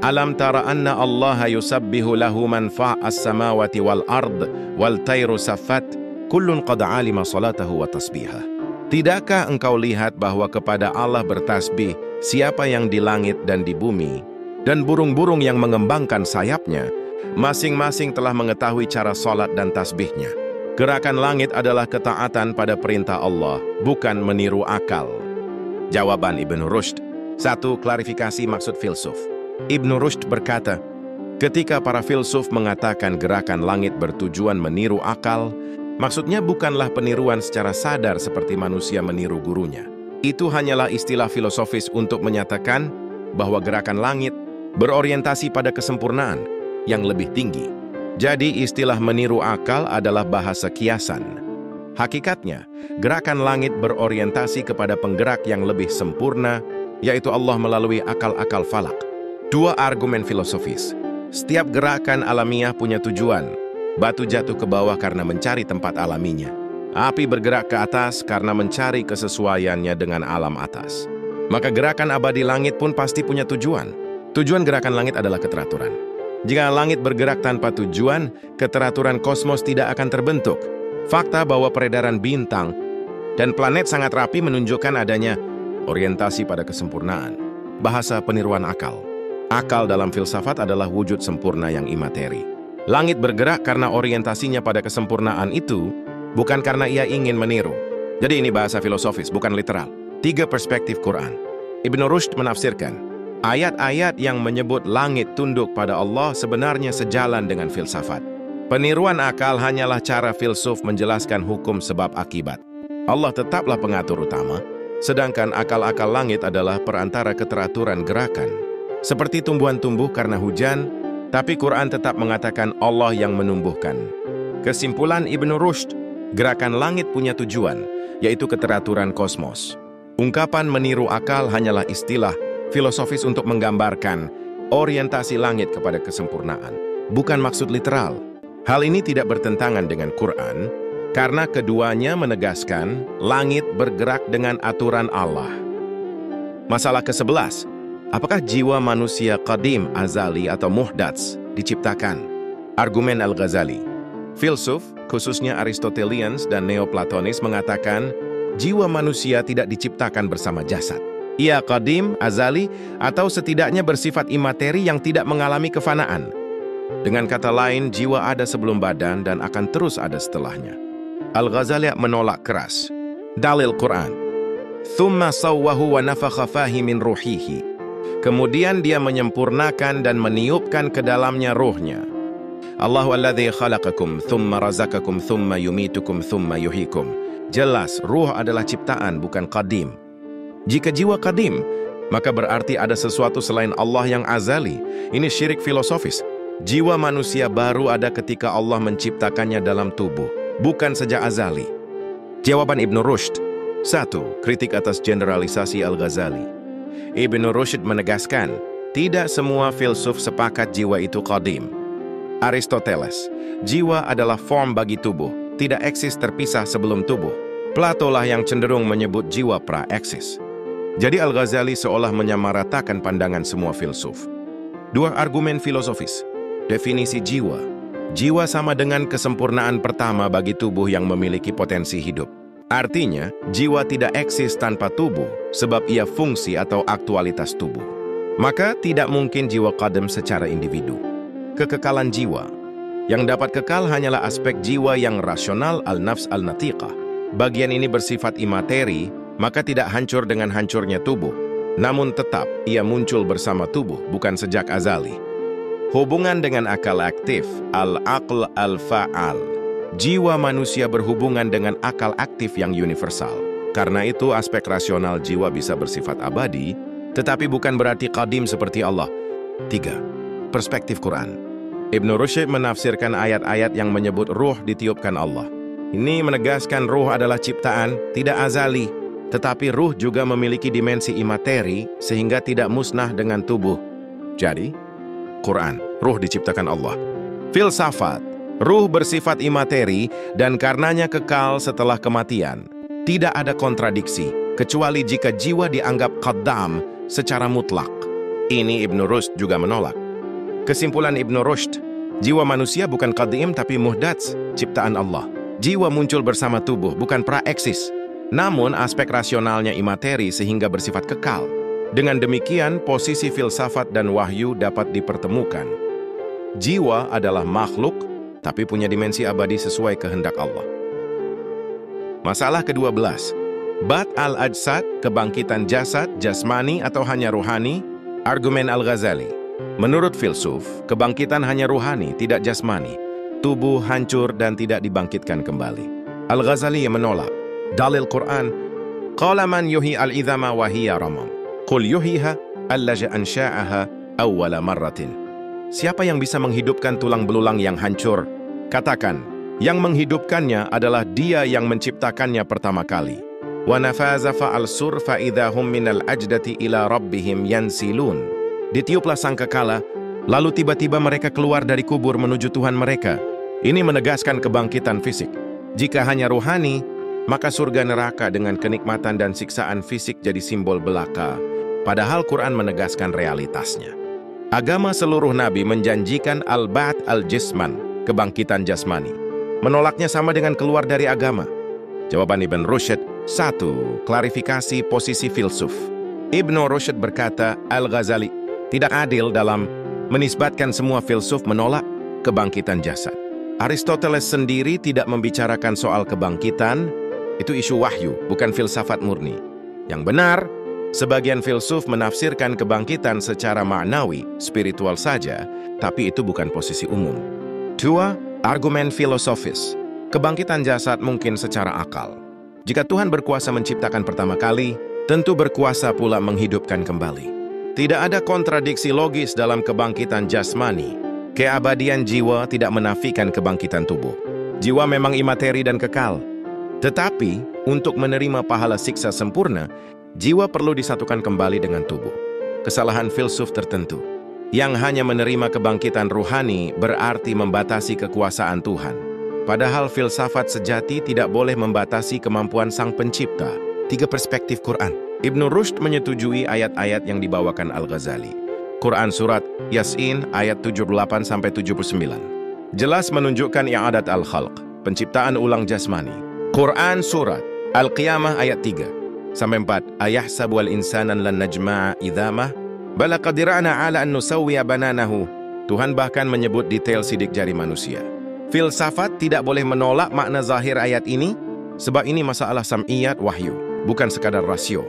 Alam tara anna Allaha yusabbihu lahu man fa'as samawati wal ard wal tayru saffat kullun qad alima salatahu wa tasbihah. Tidakkah engkau lihat bahwa kepada Allah bertasbih siapa yang di langit dan di bumi, dan burung-burung yang mengembangkan sayapnya, masing-masing telah mengetahui cara salat dan tasbihnya. Gerakan langit adalah ketaatan pada perintah Allah, bukan meniru akal. Jawaban Ibnu Rushd. 1. Klarifikasi maksud filsuf. Ibnu Rushd berkata, ketika para filsuf mengatakan gerakan langit bertujuan meniru akal, maksudnya bukanlah peniruan secara sadar seperti manusia meniru gurunya. Itu hanyalah istilah filosofis untuk menyatakan bahwa gerakan langit berorientasi pada kesempurnaan yang lebih tinggi. Jadi istilah meniru akal adalah bahasa kiasan. Hakikatnya, gerakan langit berorientasi kepada penggerak yang lebih sempurna, yaitu Allah melalui akal-akal falak. 2. Argumen filosofis. Setiap gerakan alamiah punya tujuan. Batu jatuh ke bawah karena mencari tempat alaminya. Api bergerak ke atas karena mencari kesesuaiannya dengan alam atas. Maka gerakan abadi langit pun pasti punya tujuan. Tujuan gerakan langit adalah keteraturan. Jika langit bergerak tanpa tujuan, keteraturan kosmos tidak akan terbentuk. Fakta bahwa peredaran bintang dan planet sangat rapi menunjukkan adanya orientasi pada kesempurnaan. Bahasa peniruan akal. Akal dalam filsafat adalah wujud sempurna yang imateri. Langit bergerak karena orientasinya pada kesempurnaan itu, bukan karena ia ingin meniru. Jadi ini bahasa filosofis, bukan literal. 3 perspektif Quran. Ibnu Rushd menafsirkan, ayat-ayat yang menyebut langit tunduk pada Allah sebenarnya sejalan dengan filsafat. Peniruan akal hanyalah cara filsuf menjelaskan hukum sebab akibat. Allah tetaplah pengatur utama, sedangkan akal-akal langit adalah perantara keteraturan gerakan. Seperti tumbuhan tumbuh karena hujan, tapi Quran tetap mengatakan Allah yang menumbuhkan. Kesimpulan Ibnu Rushd, gerakan langit punya tujuan, yaitu keteraturan kosmos. Ungkapan meniru akal hanyalah istilah filosofis untuk menggambarkan orientasi langit kepada kesempurnaan, bukan maksud literal. Hal ini tidak bertentangan dengan Quran, karena keduanya menegaskan langit bergerak dengan aturan Allah. Masalah ke-11, apakah jiwa manusia qadim, azali, atau muhdats diciptakan? Argumen Al-Ghazali. Filsuf, khususnya Aristotelians dan Neoplatonis mengatakan, jiwa manusia tidak diciptakan bersama jasad. Ia qadim, azali, atau setidaknya bersifat imateri yang tidak mengalami kefanaan. Dengan kata lain, jiwa ada sebelum badan dan akan terus ada setelahnya. Al-Ghazali menolak keras. Dalil Quran. Thumma sawwahu wa nafakha fihi min ruhihi. Kemudian dia menyempurnakan dan meniupkan ke dalamnya ruhnya. Allahu alladzi khalaqakum thumma razaqakum thumma yumitukum thumma yuhyikum. Jelas, ruh adalah ciptaan, bukan qadim. Jika jiwa qadim, maka berarti ada sesuatu selain Allah yang azali. Ini syirik filosofis. Jiwa manusia baru ada ketika Allah menciptakannya dalam tubuh, bukan sejak azali. Jawaban Ibnu Rushd. 1. Kritik atas generalisasi Al-Ghazali. Ibnu Rushd menegaskan, tidak semua filsuf sepakat jiwa itu qadim. Aristoteles, jiwa adalah form bagi tubuh, tidak eksis terpisah sebelum tubuh. Plato lah yang cenderung menyebut jiwa pra-eksis. Jadi Al-Ghazali seolah menyamaratakan pandangan semua filsuf. 2 argumen filosofis. Definisi jiwa. Jiwa sama dengan kesempurnaan pertama bagi tubuh yang memiliki potensi hidup. Artinya, jiwa tidak eksis tanpa tubuh, sebab ia fungsi atau aktualitas tubuh. Maka tidak mungkin jiwa qadim secara individu. Kekekalan jiwa. Yang dapat kekal hanyalah aspek jiwa yang rasional al-nafs al-natiqah. Bagian ini bersifat imateri, maka tidak hancur dengan hancurnya tubuh. Namun tetap, ia muncul bersama tubuh, bukan sejak azali. Hubungan dengan akal aktif, al-aql al-fa'al. Jiwa manusia berhubungan dengan akal aktif yang universal. Karena itu aspek rasional jiwa bisa bersifat abadi, tetapi bukan berarti qadim seperti Allah. 3. Perspektif Quran. Ibnu Rushd menafsirkan ayat-ayat yang menyebut ruh ditiupkan Allah. Ini menegaskan ruh adalah ciptaan, tidak azali. Tetapi ruh juga memiliki dimensi imateri, sehingga tidak musnah dengan tubuh. Jadi, Quran, ruh diciptakan Allah. Filsafat, ruh bersifat imateri dan karenanya kekal setelah kematian. Tidak ada kontradiksi, kecuali jika jiwa dianggap qaddam secara mutlak. Ini Ibnu Rushd juga menolak. Kesimpulan Ibnu Rushd, jiwa manusia bukan qadim tapi muhdats, ciptaan Allah. Jiwa muncul bersama tubuh, bukan pra-eksis. Namun aspek rasionalnya imateri sehingga bersifat kekal. Dengan demikian, posisi filsafat dan wahyu dapat dipertemukan. Jiwa adalah makhluk, tapi punya dimensi abadi sesuai kehendak Allah. Masalah ke-12. Bat al-ajsad, kebangkitan jasad, jasmani atau hanya ruhani? Argumen Al-Ghazali. Menurut filsuf, kebangkitan hanya ruhani, tidak jasmani. Tubuh hancur dan tidak dibangkitkan kembali. Al-Ghazali menolak. Dalil Quran. Qala man yuhi al-idhama wa hiya ramam. Qul yuhiha allazi ansha'aha awwala marratin. Siapa yang bisa menghidupkan tulang belulang yang hancur? Katakan, yang menghidupkannya adalah Dia yang menciptakannya pertama kali. Wa nafaza fa'al sur fa idahum minal ajdati ila rabbihim yansilun. Ditiuplah sangkakala, lalu tiba-tiba mereka keluar dari kubur menuju Tuhan mereka. Ini menegaskan kebangkitan fisik. Jika hanya rohani, maka surga neraka dengan kenikmatan dan siksaan fisik jadi simbol belaka, padahal Quran menegaskan realitasnya. Agama seluruh nabi menjanjikan al-ba'th al-jisman, kebangkitan jasmani. Menolaknya sama dengan keluar dari agama. Jawaban Ibn Rushd, 1. Klarifikasi posisi filsuf. Ibn Rushd berkata, Al-Ghazali tidak adil dalam menisbatkan semua filsuf menolak kebangkitan jasad. Aristoteles sendiri tidak membicarakan soal kebangkitan, itu isu wahyu, bukan filsafat murni. Yang benar, sebagian filsuf menafsirkan kebangkitan secara maknawi, spiritual saja, tapi itu bukan posisi umum. 2. Argumen filosofis. Kebangkitan jasad mungkin secara akal. Jika Tuhan berkuasa menciptakan pertama kali, tentu berkuasa pula menghidupkan kembali. Tidak ada kontradiksi logis dalam kebangkitan jasmani. Keabadian jiwa tidak menafikan kebangkitan tubuh. Jiwa memang imateri dan kekal. Tetapi, untuk menerima pahala siksa sempurna, jiwa perlu disatukan kembali dengan tubuh. Kesalahan filsuf tertentu. Yang hanya menerima kebangkitan ruhani berarti membatasi kekuasaan Tuhan. Padahal filsafat sejati tidak boleh membatasi kemampuan Sang Pencipta. 3 perspektif Quran. Ibn Rushd menyetujui ayat-ayat yang dibawakan Al-Ghazali. Quran Surat Yasin ayat 78-79. Jelas menunjukkan i'adat al-khalq, penciptaan ulang jasmani. Quran Surat Al-Qiyamah ayat 3-4. Ayahsabu al-insanan lan najma'a idhamah bala qadira'na ala an nusawwiya bananahu. Tuhan bahkan menyebut detail sidik jari manusia. Filsafat tidak boleh menolak makna zahir ayat ini, sebab ini masalah sam'iyat wahyu, bukan sekadar rasio.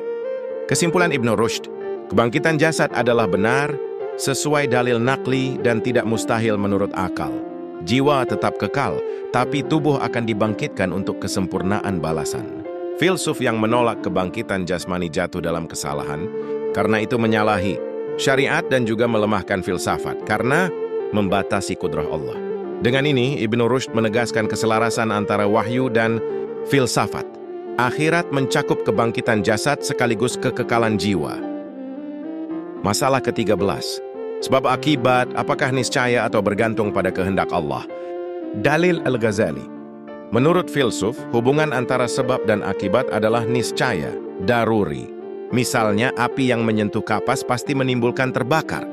Kesimpulan Ibn Rushd, kebangkitan jasad adalah benar, sesuai dalil nakli dan tidak mustahil menurut akal. Jiwa tetap kekal, tapi tubuh akan dibangkitkan untuk kesempurnaan balasan. Filsuf yang menolak kebangkitan jasmani jatuh dalam kesalahan, karena itu menyalahi syariat dan juga melemahkan filsafat, karena membatasi kudrah Allah. Dengan ini, Ibn Rushd menegaskan keselarasan antara wahyu dan filsafat. Akhirat mencakup kebangkitan jasad sekaligus kekekalan jiwa. Masalah ke-13. Sebab akibat, apakah niscaya atau bergantung pada kehendak Allah? Dalil Al-Ghazali. Menurut filsuf, hubungan antara sebab dan akibat adalah niscaya, daruri. Misalnya, api yang menyentuh kapas pasti menimbulkan terbakar.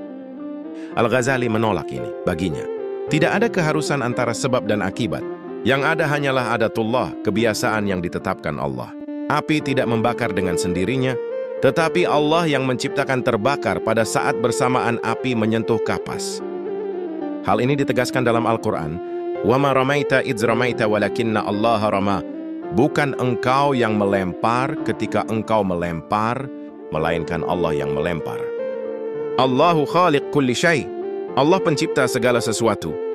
Al-Ghazali menolak ini. Baginya, tidak ada keharusan antara sebab dan akibat. Yang ada hanyalah adatullah, kebiasaan yang ditetapkan Allah. Api tidak membakar dengan sendirinya, tetapi Allah yang menciptakan terbakar pada saat bersamaan api menyentuh kapas. Hal ini ditegaskan dalam Al-Quran, وَمَا رَمَيْتَ إِذْ رَمَيْتَ وَلَكِنَّ اللَّهَ رَمَى. Bukan engkau yang melempar ketika engkau melempar, melainkan Allah yang melempar. Allahu khaliq kulli syai'. Allah pencipta segala sesuatu.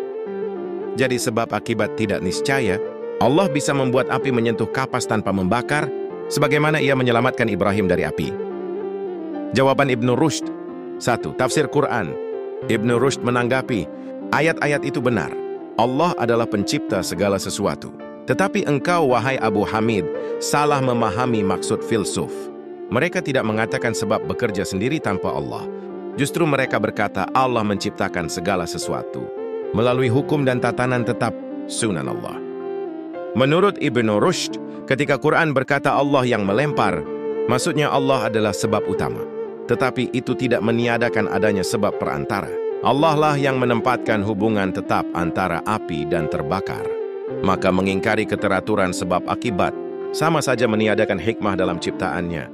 Jadi sebab akibat tidak niscaya, Allah bisa membuat api menyentuh kapas tanpa membakar, sebagaimana ia menyelamatkan Ibrahim dari api. Jawaban Ibn Rushd. 1. Tafsir Quran. Ibn Rushd menanggapi, ayat-ayat itu benar. Allah adalah pencipta segala sesuatu. Tetapi engkau, wahai Abu Hamid, salah memahami maksud filsuf. Mereka tidak mengatakan sebab bekerja sendiri tanpa Allah. Justru mereka berkata Allah menciptakan segala sesuatu melalui hukum dan tatanan tetap sunan Allah. Menurut Ibn Rushd, ketika Quran berkata Allah yang melempar, maksudnya Allah adalah sebab utama. Tetapi itu tidak meniadakan adanya sebab perantara. Allah lah yang menempatkan hubungan tetap antara api dan terbakar. Maka mengingkari keteraturan sebab akibat, sama saja meniadakan hikmah dalam ciptaannya.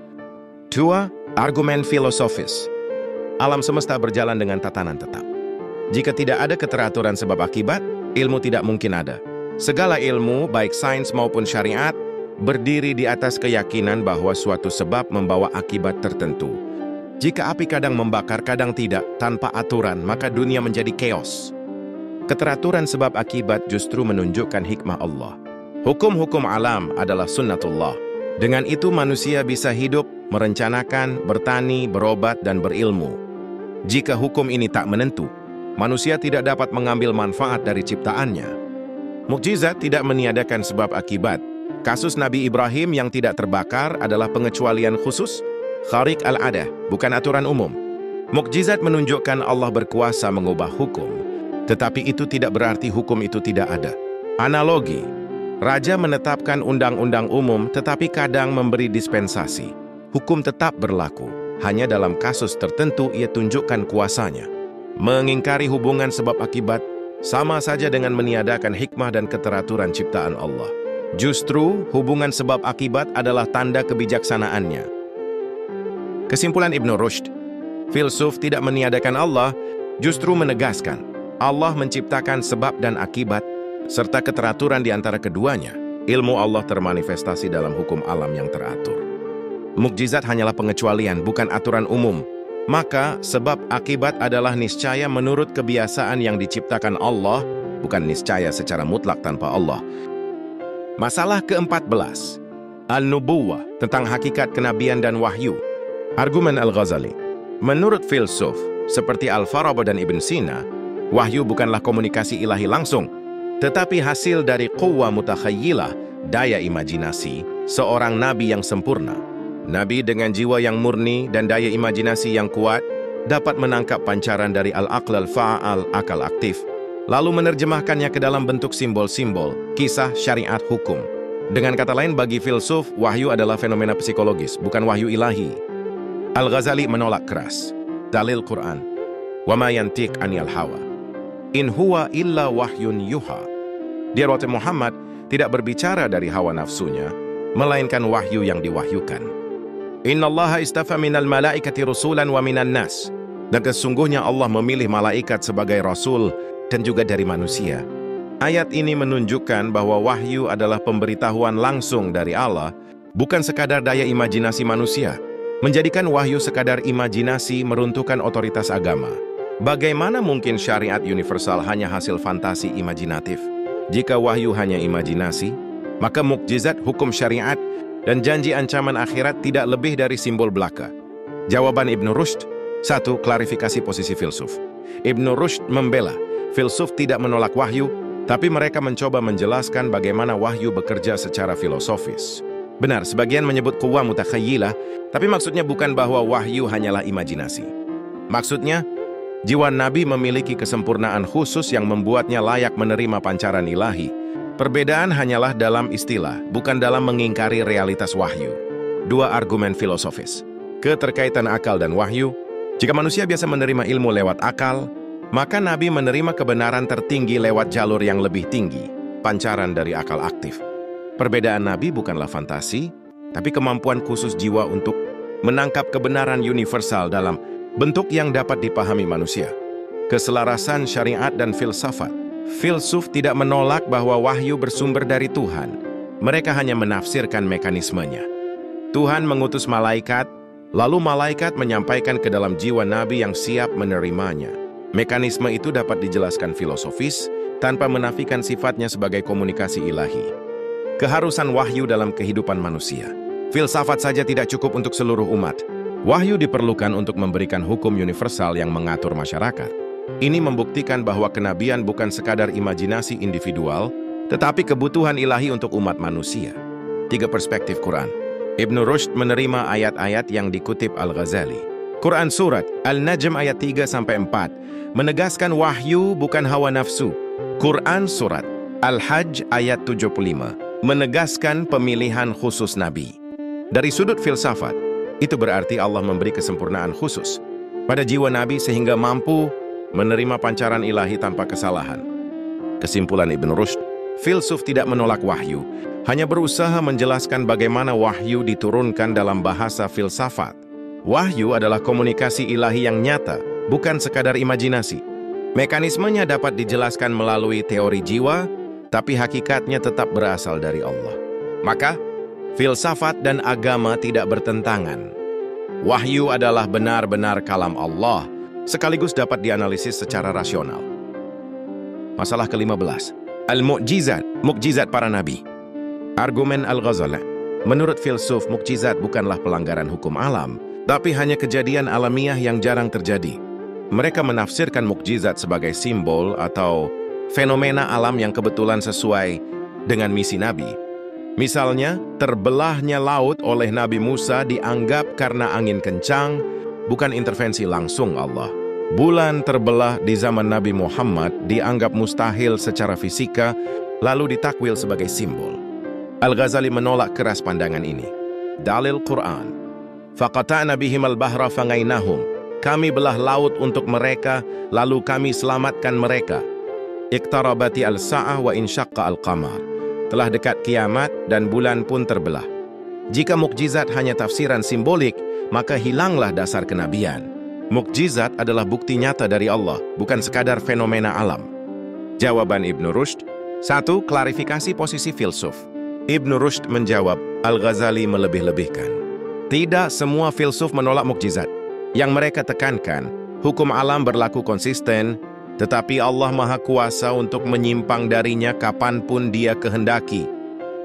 2. Argumen filosofis. Alam semesta berjalan dengan tatanan tetap. Jika tidak ada keteraturan sebab akibat, ilmu tidak mungkin ada. Segala ilmu, baik sains maupun syariat, berdiri di atas keyakinan bahwa suatu sebab membawa akibat tertentu. Jika api kadang membakar, kadang tidak, tanpa aturan, maka dunia menjadi chaos. Keteraturan sebab akibat justru menunjukkan hikmah Allah. Hukum-hukum alam adalah sunnatullah. Dengan itu manusia bisa hidup, merencanakan, bertani, berobat, dan berilmu. Jika hukum ini tak menentu, manusia tidak dapat mengambil manfaat dari ciptaannya. Mukjizat tidak meniadakan sebab akibat. Kasus Nabi Ibrahim yang tidak terbakar adalah pengecualian khusus, khariq al-adah, bukan aturan umum. Mukjizat menunjukkan Allah berkuasa mengubah hukum, tetapi itu tidak berarti hukum itu tidak ada. Analogi, Raja menetapkan undang-undang umum tetapi kadang memberi dispensasi. Hukum tetap berlaku, hanya dalam kasus tertentu ia tunjukkan kuasanya. Mengingkari hubungan sebab akibat sama saja dengan meniadakan hikmah dan keteraturan ciptaan Allah. Justru hubungan sebab akibat adalah tanda kebijaksanaannya. Kesimpulan Ibn Rushd, filsuf tidak meniadakan Allah, justru menegaskan Allah menciptakan sebab dan akibat serta keteraturan di antara keduanya. Ilmu Allah termanifestasi dalam hukum alam yang teratur. Mukjizat hanyalah pengecualian, bukan aturan umum. Maka sebab akibat adalah niscaya menurut kebiasaan yang diciptakan Allah, bukan niscaya secara mutlak tanpa Allah. Masalah ke-14, Al-Nubuwah, tentang hakikat kenabian dan wahyu. Argumen Al-Ghazali, menurut filsuf seperti Al-Farabi dan Ibn Sina, wahyu bukanlah komunikasi ilahi langsung, tetapi hasil dari quwwa mutakhayyilah, daya imajinasi, seorang nabi yang sempurna. Nabi dengan jiwa yang murni dan daya imajinasi yang kuat dapat menangkap pancaran dari al-aql al-fa'al, akal aktif, lalu menerjemahkannya ke dalam bentuk simbol-simbol, kisah, syariat, hukum. Dengan kata lain, bagi filsuf, wahyu adalah fenomena psikologis, bukan wahyu ilahi. Al-Ghazali menolak keras dalil Quran, wa ma yantiq anil hawa, in huwa illa wahyun yuha. Dia Muhammad tidak berbicara dari hawa nafsunya, melainkan wahyu yang diwahyukan. Innallaha istafa minal malaikati rusulan wa minan nas. Dan sesungguhnya Allah memilih malaikat sebagai rasul dan juga dari manusia. Ayat ini menunjukkan bahwa wahyu adalah pemberitahuan langsung dari Allah, bukan sekadar daya imajinasi manusia. Menjadikan wahyu sekadar imajinasi meruntuhkan otoritas agama. Bagaimana mungkin syariat universal hanya hasil fantasi imajinatif? Jika wahyu hanya imajinasi, maka mukjizat, hukum syariat, dan janji ancaman akhirat tidak lebih dari simbol belaka. Jawaban Ibn Rushd, 1. Klarifikasi posisi filsuf. Ibn Rushd membela, filsuf tidak menolak wahyu, tapi mereka mencoba menjelaskan bagaimana wahyu bekerja secara filosofis. Benar, sebagian menyebut quwwa mutakhayyilah, tapi maksudnya bukan bahwa wahyu hanyalah imajinasi. Maksudnya, jiwa Nabi memiliki kesempurnaan khusus yang membuatnya layak menerima pancaran ilahi. Perbedaan hanyalah dalam istilah, bukan dalam mengingkari realitas wahyu. 2. Argumen filosofis. Keterkaitan akal dan wahyu. Jika manusia biasa menerima ilmu lewat akal, maka Nabi menerima kebenaran tertinggi lewat jalur yang lebih tinggi, pancaran dari akal aktif. Perbedaan Nabi bukanlah fantasi, tapi kemampuan khusus jiwa untuk menangkap kebenaran universal dalam bentuk yang dapat dipahami manusia. Keselarasan syariat dan filsafat. Filsuf tidak menolak bahwa wahyu bersumber dari Tuhan. Mereka hanya menafsirkan mekanismenya. Tuhan mengutus malaikat, lalu malaikat menyampaikan ke dalam jiwa Nabi yang siap menerimanya. Mekanisme itu dapat dijelaskan filosofis tanpa menafikan sifatnya sebagai komunikasi ilahi. Keharusan wahyu dalam kehidupan manusia. Filsafat saja tidak cukup untuk seluruh umat. Wahyu diperlukan untuk memberikan hukum universal yang mengatur masyarakat. Ini membuktikan bahwa kenabian bukan sekadar imajinasi individual, tetapi kebutuhan ilahi untuk umat manusia. 3. Perspektif Quran. Ibn Rushd menerima ayat-ayat yang dikutip Al-Ghazali. Quran Surat Al-Najm ayat 3-4 menegaskan wahyu bukan hawa nafsu. Quran Surat Al-Hajj ayat 75 menegaskan pemilihan khusus Nabi. Dari sudut filsafat, itu berarti Allah memberi kesempurnaan khusus pada jiwa Nabi sehingga mampu menerima pancaran ilahi tanpa kesalahan. Kesimpulan Ibn Rushd, filsuf tidak menolak wahyu, hanya berusaha menjelaskan bagaimana wahyu diturunkan dalam bahasa filsafat. Wahyu adalah komunikasi ilahi yang nyata, bukan sekadar imajinasi. Mekanismenya dapat dijelaskan melalui teori jiwa, tapi hakikatnya tetap berasal dari Allah. Maka, filsafat dan agama tidak bertentangan. Wahyu adalah benar-benar kalam Allah, sekaligus dapat dianalisis secara rasional. Masalah ke-15. Al-Mu'jizat, mukjizat para nabi. Argumen Al-Ghazali. Menurut filsuf, mukjizat bukanlah pelanggaran hukum alam, tapi hanya kejadian alamiah yang jarang terjadi. Mereka menafsirkan mukjizat sebagai simbol atau fenomena alam yang kebetulan sesuai dengan misi Nabi. Misalnya, terbelahnya laut oleh Nabi Musa dianggap karena angin kencang, bukan intervensi langsung Allah. Bulan terbelah di zaman Nabi Muhammad dianggap mustahil secara fisika lalu ditakwil sebagai simbol. Al-Ghazali menolak keras pandangan ini. Dalil Quran. Faqata'na bihim al-bahra fangainahum. Kami belah laut untuk mereka, lalu kami selamatkan mereka. Iqtarabati al-sa'ah wa insyaqqa al-qamar. Telah dekat kiamat dan bulan pun terbelah. Jika mukjizat hanya tafsiran simbolik, maka hilanglah dasar kenabian. Mukjizat adalah bukti nyata dari Allah, bukan sekadar fenomena alam. Jawaban Ibnu Rushd. 1. Klarifikasi posisi filsuf. Ibnu Rushd menjawab, Al-Ghazali melebih-lebihkan. Tidak semua filsuf menolak mukjizat. Yang mereka tekankan, hukum alam berlaku konsisten, tetapi Allah Maha Kuasa untuk menyimpang darinya kapanpun Dia kehendaki.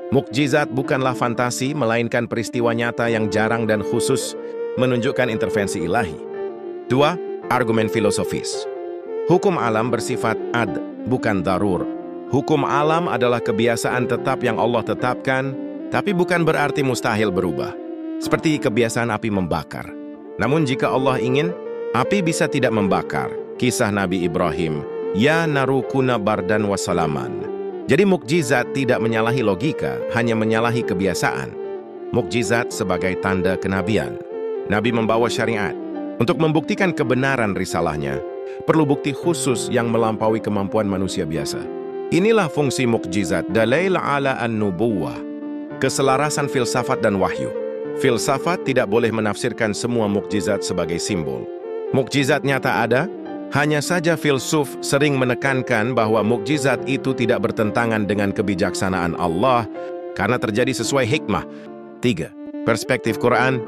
Mukjizat bukanlah fantasi, melainkan peristiwa nyata yang jarang dan khusus menunjukkan intervensi ilahi. 2. Argumen filosofis. Hukum alam bersifat ad, bukan darur. Hukum alam adalah kebiasaan tetap yang Allah tetapkan, tapi bukan berarti mustahil berubah. Seperti kebiasaan api membakar. Namun jika Allah ingin, api bisa tidak membakar. Kisah Nabi Ibrahim, Ya narukuna bardan wasalaman. Jadi mukjizat tidak menyalahi logika, hanya menyalahi kebiasaan. Mukjizat sebagai tanda kenabian. Nabi membawa syariat. Untuk membuktikan kebenaran risalahnya, perlu bukti khusus yang melampaui kemampuan manusia biasa. Inilah fungsi mukjizat, dalail ala an-nubuwah. Keselarasan filsafat dan wahyu. Filsafat tidak boleh menafsirkan semua mukjizat sebagai simbol. Mukjizat nyata ada, hanya saja filsuf sering menekankan bahwa mukjizat itu tidak bertentangan dengan kebijaksanaan Allah karena terjadi sesuai hikmah. 3. Perspektif Quran.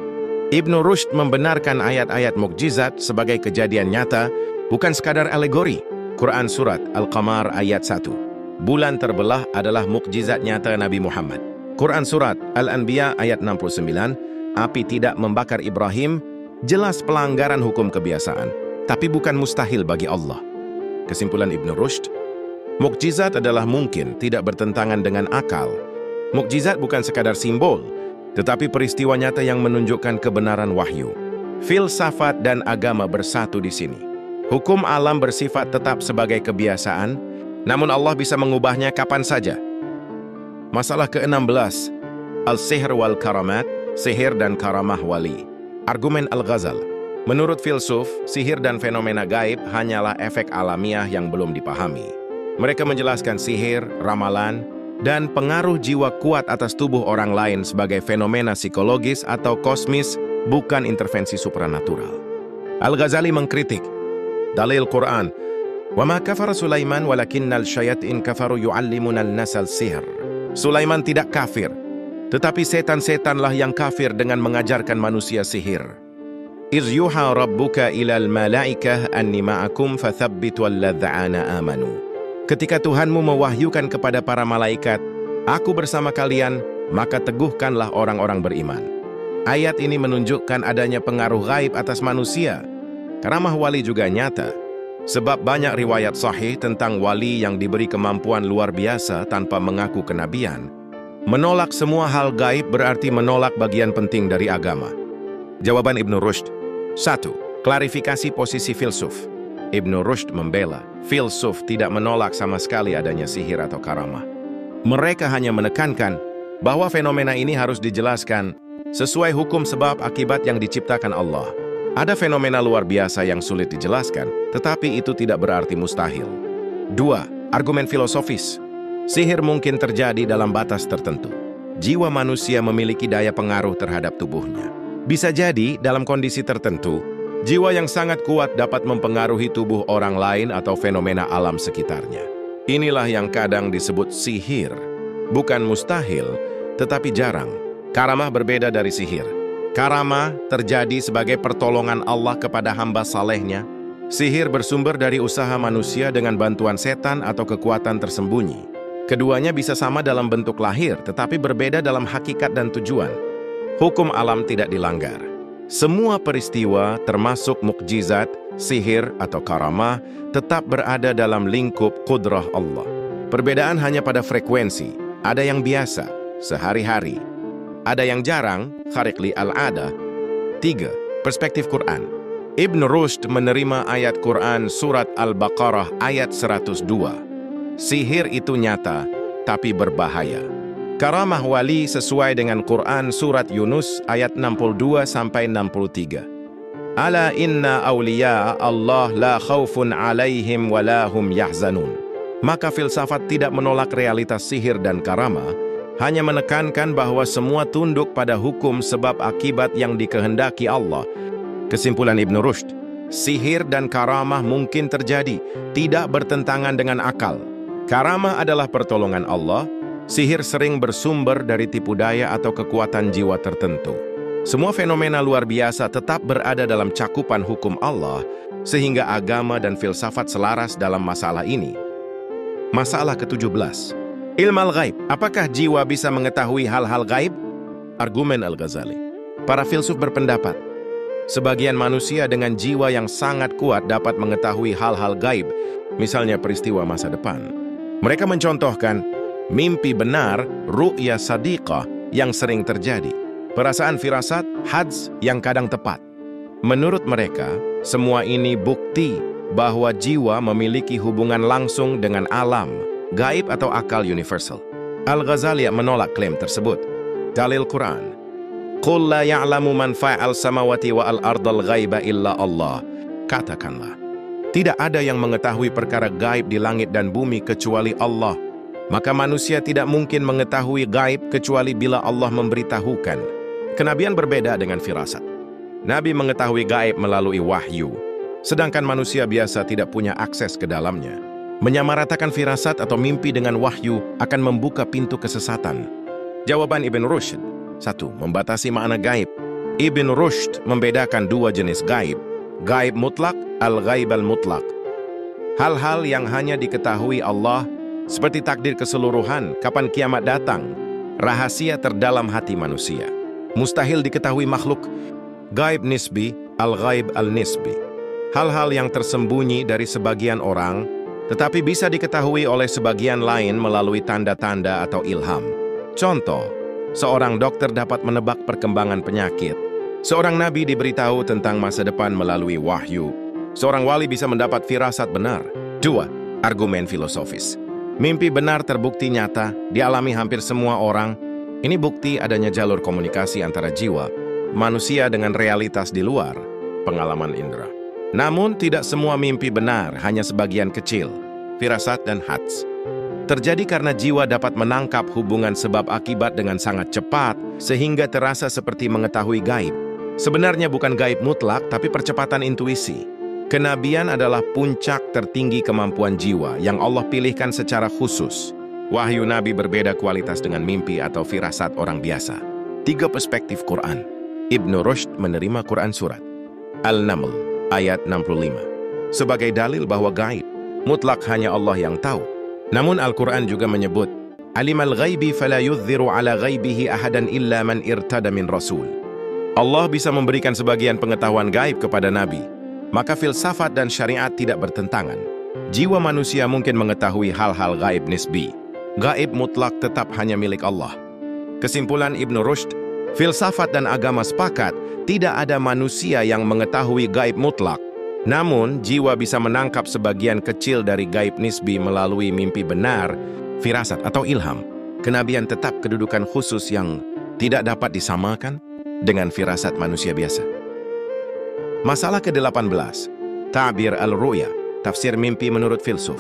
Ibnu Rushd membenarkan ayat-ayat mukjizat sebagai kejadian nyata, bukan sekadar alegori. Quran Surat Al-Qamar ayat 1. Bulan terbelah adalah mukjizat nyata Nabi Muhammad. Quran Surat Al-Anbiya ayat 69. Api tidak membakar Ibrahim, jelas pelanggaran hukum kebiasaan, tapi bukan mustahil bagi Allah. Kesimpulan Ibnu Rushd, mukjizat adalah mungkin, tidak bertentangan dengan akal. Mukjizat bukan sekadar simbol, tetapi peristiwa nyata yang menunjukkan kebenaran wahyu. Filsafat dan agama bersatu di sini. Hukum alam bersifat tetap sebagai kebiasaan, namun Allah bisa mengubahnya kapan saja. Masalah ke-16, Al-Sihr wal Karamat, sihir dan karamah wali. Argumen Al-Ghazal. Menurut filsuf, sihir dan fenomena gaib hanyalah efek alamiah yang belum dipahami. Mereka menjelaskan sihir, ramalan, dan pengaruh jiwa kuat atas tubuh orang lain sebagai fenomena psikologis atau kosmis, bukan intervensi supranatural. Al-Ghazali mengkritik dalil Quran, "Wa ma kafara Sulaiman walakinnal syayatin kafaru yu'allimuna an-nasa al-sihr." Sulaiman tidak kafir, tetapi setan-setanlah yang kafir dengan mengajarkan manusia sihir. "Iz yuha rabbuka ilal malaikah anni ma'akum fathabbitu alladza'ana amanu." Ketika Tuhanmu mewahyukan kepada para malaikat, "Aku bersama kalian," maka teguhkanlah orang-orang beriman. Ayat ini menunjukkan adanya pengaruh gaib atas manusia. Karamah wali juga nyata, sebab banyak riwayat sahih tentang wali yang diberi kemampuan luar biasa tanpa mengaku kenabian. Menolak semua hal gaib berarti menolak bagian penting dari agama. Jawaban Ibnu Rushd. 1. Klarifikasi posisi filsuf. Ibnu Rushd membela, filsuf tidak menolak sama sekali adanya sihir atau karamah. Mereka hanya menekankan bahwa fenomena ini harus dijelaskan sesuai hukum sebab akibat yang diciptakan Allah. Ada fenomena luar biasa yang sulit dijelaskan, tetapi itu tidak berarti mustahil. 2. Argumen filosofis. Sihir mungkin terjadi dalam batas tertentu. Jiwa manusia memiliki daya pengaruh terhadap tubuhnya. Bisa jadi dalam kondisi tertentu, jiwa yang sangat kuat dapat mempengaruhi tubuh orang lain atau fenomena alam sekitarnya. Inilah yang kadang disebut sihir. Bukan mustahil, tetapi jarang. Karamah berbeda dari sihir. Karamah terjadi sebagai pertolongan Allah kepada hamba salehnya. Sihir bersumber dari usaha manusia dengan bantuan setan atau kekuatan tersembunyi. Keduanya bisa sama dalam bentuk lahir, tetapi berbeda dalam hakikat dan tujuan. Hukum alam tidak dilanggar. Semua peristiwa, termasuk mukjizat, sihir, atau karamah, tetap berada dalam lingkup kudrah Allah. Perbedaan hanya pada frekuensi. Ada yang biasa, sehari-hari. Ada yang jarang, khariq li al-'adah. 3. Perspektif Quran. Ibnu Rushd menerima ayat Quran Surat Al-Baqarah ayat 102. Sihir itu nyata, tapi berbahaya. Karamah wali sesuai dengan Quran surat Yunus ayat 62-63. Ala inna awliya Allah la khawfun alaihim wa la hum yahzanun. Maka filsafat tidak menolak realitas sihir dan karamah, hanya menekankan bahwa semua tunduk pada hukum sebab akibat yang dikehendaki Allah. Kesimpulan Ibn Rushd, sihir dan karamah mungkin terjadi, tidak bertentangan dengan akal. Karamah adalah pertolongan Allah, sihir sering bersumber dari tipu daya atau kekuatan jiwa tertentu. Semua fenomena luar biasa tetap berada dalam cakupan hukum Allah, sehingga agama dan filsafat selaras dalam masalah ini. Masalah ke-17. Ilmal ghaib. Apakah jiwa bisa mengetahui hal-hal gaib? Argumen Al-Ghazali. Para filsuf berpendapat, sebagian manusia dengan jiwa yang sangat kuat dapat mengetahui hal-hal gaib, misalnya peristiwa masa depan. Mereka mencontohkan mimpi benar, ru'ya sadiqah yang sering terjadi, perasaan firasat, hadz yang kadang tepat. Menurut mereka, semua ini bukti bahwa jiwa memiliki hubungan langsung dengan alam, gaib atau akal universal. Al-Ghazali menolak klaim tersebut. Dalil Quran. Qul la ya'lamu man fa'al samawati wa al-ardal ghaiba illa Allah. Katakanlah, tidak ada yang mengetahui perkara gaib di langit dan bumi kecuali Allah. Maka manusia tidak mungkin mengetahui gaib kecuali bila Allah memberitahukan. Kenabian berbeda dengan firasat. Nabi mengetahui gaib melalui wahyu, sedangkan manusia biasa tidak punya akses ke dalamnya. Menyamaratakan firasat atau mimpi dengan wahyu akan membuka pintu kesesatan. Jawaban Ibn Rushd. 1. Membatasi makna gaib. Ibn Rushd membedakan dua jenis gaib. Gaib mutlak, al-ghaib al-mutlak. Hal-hal yang hanya diketahui Allah, seperti takdir keseluruhan, kapan kiamat datang, rahasia terdalam hati manusia, mustahil diketahui makhluk. Gaib nisbi, al-ghaib al-nisbi. Hal-hal yang tersembunyi dari sebagian orang, tetapi bisa diketahui oleh sebagian lain melalui tanda-tanda atau ilham. Contoh, seorang dokter dapat menebak perkembangan penyakit. Seorang nabi diberitahu tentang masa depan melalui wahyu. Seorang wali bisa mendapat firasat benar. 2. Argumen filosofis. Mimpi benar terbukti nyata, dialami hampir semua orang. Ini bukti adanya jalur komunikasi antara jiwa, manusia dengan realitas di luar, pengalaman indera. Namun tidak semua mimpi benar, hanya sebagian kecil, firasat dan hadz. Terjadi karena jiwa dapat menangkap hubungan sebab akibat dengan sangat cepat, sehingga terasa seperti mengetahui gaib. Sebenarnya bukan gaib mutlak, tapi percepatan intuisi. Kenabian adalah puncak tertinggi kemampuan jiwa yang Allah pilihkan secara khusus. Wahyu Nabi berbeda kualitas dengan mimpi atau firasat orang biasa. 3 perspektif Quran. Ibn Rushd menerima Quran surat Al-Naml ayat 65 sebagai dalil bahwa gaib mutlak hanya Allah yang tahu. Namun Al-Quran juga menyebut, Alimal ghaibi fala yudhiru ala ghaibihi ahadan illa man irtada min rasul. Allah bisa memberikan sebagian pengetahuan gaib kepada Nabi. Maka filsafat dan syariat tidak bertentangan. Jiwa manusia mungkin mengetahui hal-hal gaib nisbi. Gaib mutlak tetap hanya milik Allah. Kesimpulan Ibn Rushd, filsafat dan agama sepakat tidak ada manusia yang mengetahui gaib mutlak. Namun, jiwa bisa menangkap sebagian kecil dari gaib nisbi melalui mimpi benar, firasat atau ilham. Kenabian tetap kedudukan khusus yang tidak dapat disamakan dengan firasat manusia biasa. Masalah ke-18. Ta'bir al-ru'ya, tafsir mimpi menurut filsuf.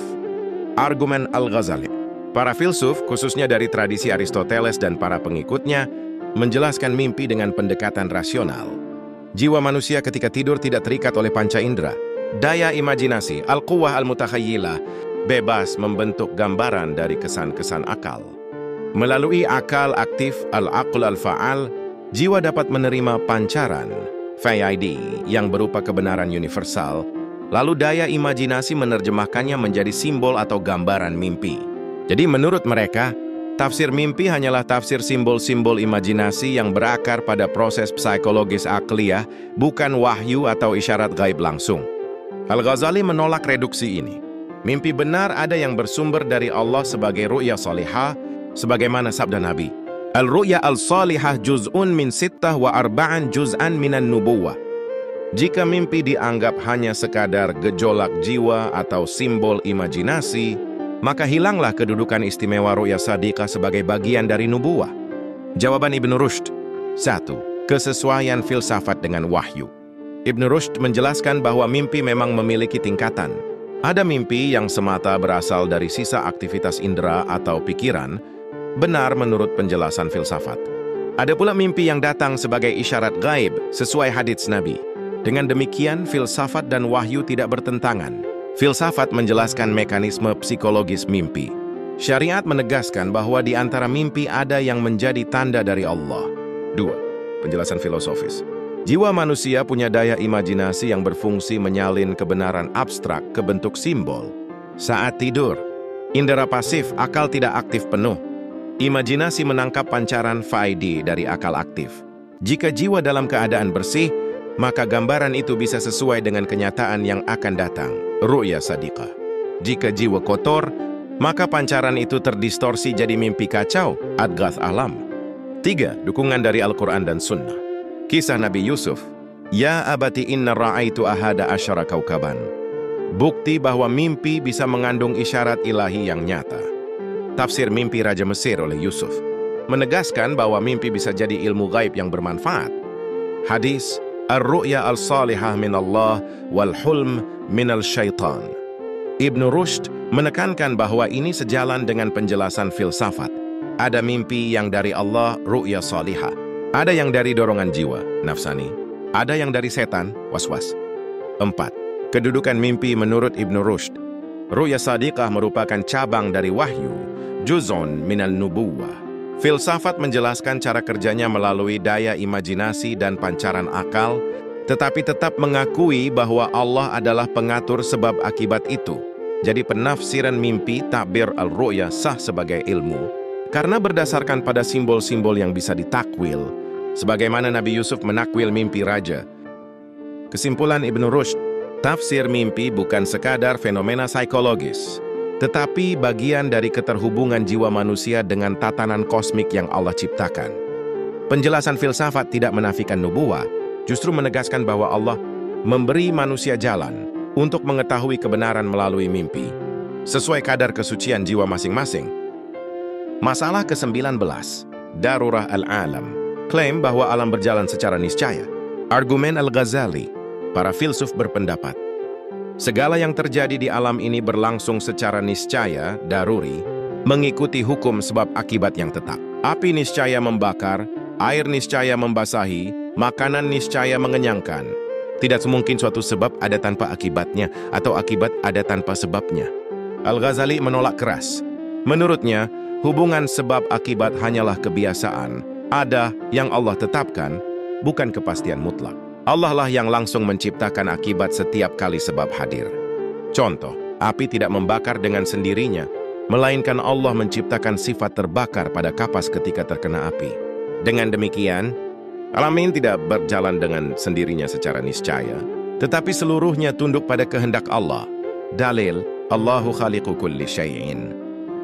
Argumen Al-Ghazali. Para filsuf, khususnya dari tradisi Aristoteles dan para pengikutnya, menjelaskan mimpi dengan pendekatan rasional. Jiwa manusia ketika tidur tidak terikat oleh panca indera. Daya imajinasi, al-quwah al-mutakhayyilah, bebas membentuk gambaran dari kesan-kesan akal. Melalui akal aktif, al-aql al-fa'al, jiwa dapat menerima pancaran, FAID, yang berupa kebenaran universal, lalu daya imajinasi menerjemahkannya menjadi simbol atau gambaran mimpi. Jadi menurut mereka, tafsir mimpi hanyalah tafsir simbol-simbol imajinasi yang berakar pada proses psikologis akliyah, bukan wahyu atau isyarat gaib langsung. Al-Ghazali menolak reduksi ini. Mimpi benar ada yang bersumber dari Allah sebagai ru'ya salihah, sebagaimana sabda Nabi, Al-ru'ya al-salihah juz'un min 46 juz'an minan nubuwah. Jika mimpi dianggap hanya sekadar gejolak jiwa atau simbol imajinasi, maka hilanglah kedudukan istimewa ru'ya shadiqah sebagai bagian dari nubuwah. Jawaban Ibnu Rushd. 1. Kesesuaian filsafat dengan wahyu. Ibnu Rushd menjelaskan bahwa mimpi memang memiliki tingkatan. Ada mimpi yang semata berasal dari sisa aktivitas indera atau pikiran, benar menurut penjelasan filsafat. Ada pula mimpi yang datang sebagai isyarat gaib sesuai hadits Nabi. Dengan demikian, filsafat dan wahyu tidak bertentangan. Filsafat menjelaskan mekanisme psikologis mimpi. Syariat menegaskan bahwa di antara mimpi ada yang menjadi tanda dari Allah. 2. Penjelasan filosofis. Jiwa manusia punya daya imajinasi yang berfungsi menyalin kebenaran abstrak ke bentuk simbol. Saat tidur, indera pasif akal tidak aktif penuh. Imajinasi menangkap pancaran faidi dari akal aktif. Jika jiwa dalam keadaan bersih, maka gambaran itu bisa sesuai dengan kenyataan yang akan datang, ru'ya shadiqah. Jika jiwa kotor, maka pancaran itu terdistorsi jadi mimpi kacau, adghath alam. 3. Dukungan dari Al-Quran dan Sunnah. Kisah Nabi Yusuf, Ya abati inna ra'aitu ahada asyara kaukaban. Bukti bahwa mimpi bisa mengandung isyarat ilahi yang nyata. Tafsir mimpi Raja Mesir oleh Yusuf menegaskan bahwa mimpi bisa jadi ilmu gaib yang bermanfaat. Hadis, Ar-ru'ya al-salihah minallah wal-hulm minal syaitan. Ibnu Rushd menekankan bahwa ini sejalan dengan penjelasan filsafat. Ada mimpi yang dari Allah, ru'ya salihah. Ada yang dari dorongan jiwa, nafsani. Ada yang dari setan, waswas. 4. Kedudukan mimpi menurut Ibnu Rushd. Ru'ya shadiqah merupakan cabang dari wahyu, juz'un minal nubuwah. Filsafat menjelaskan cara kerjanya melalui daya imajinasi dan pancaran akal, tetapi tetap mengakui bahwa Allah adalah pengatur sebab akibat itu. Jadi penafsiran mimpi takbir al-ru'ya sah sebagai ilmu, karena berdasarkan pada simbol-simbol yang bisa ditakwil, sebagaimana Nabi Yusuf menakwil mimpi raja. Kesimpulan Ibnu Rushd, tafsir mimpi bukan sekadar fenomena psikologis, tetapi bagian dari keterhubungan jiwa manusia dengan tatanan kosmik yang Allah ciptakan. Penjelasan filsafat tidak menafikan nubuwah, justru menegaskan bahwa Allah memberi manusia jalan untuk mengetahui kebenaran melalui mimpi, sesuai kadar kesucian jiwa masing-masing. Masalah ke-19, Darurah al-alam, klaim bahwa alam berjalan secara niscaya. Argumen Al-Ghazali, para filsuf berpendapat, segala yang terjadi di alam ini berlangsung secara niscaya, daruri, mengikuti hukum sebab akibat yang tetap. Api niscaya membakar, air niscaya membasahi, makanan niscaya mengenyangkan. Tidak semungkin suatu sebab ada tanpa akibatnya, atau akibat ada tanpa sebabnya. Al-Ghazali menolak keras. Menurutnya, hubungan sebab akibat hanyalah kebiasaan, ada yang Allah tetapkan, bukan kepastian mutlak. Allah lah yang langsung menciptakan akibat setiap kali sebab hadir. Contoh, api tidak membakar dengan sendirinya, melainkan Allah menciptakan sifat terbakar pada kapas ketika terkena api. Dengan demikian, alam ini tidak berjalan dengan sendirinya secara niscaya, tetapi seluruhnya tunduk pada kehendak Allah. Dalil, Allahu khaliqu kulli syai'in.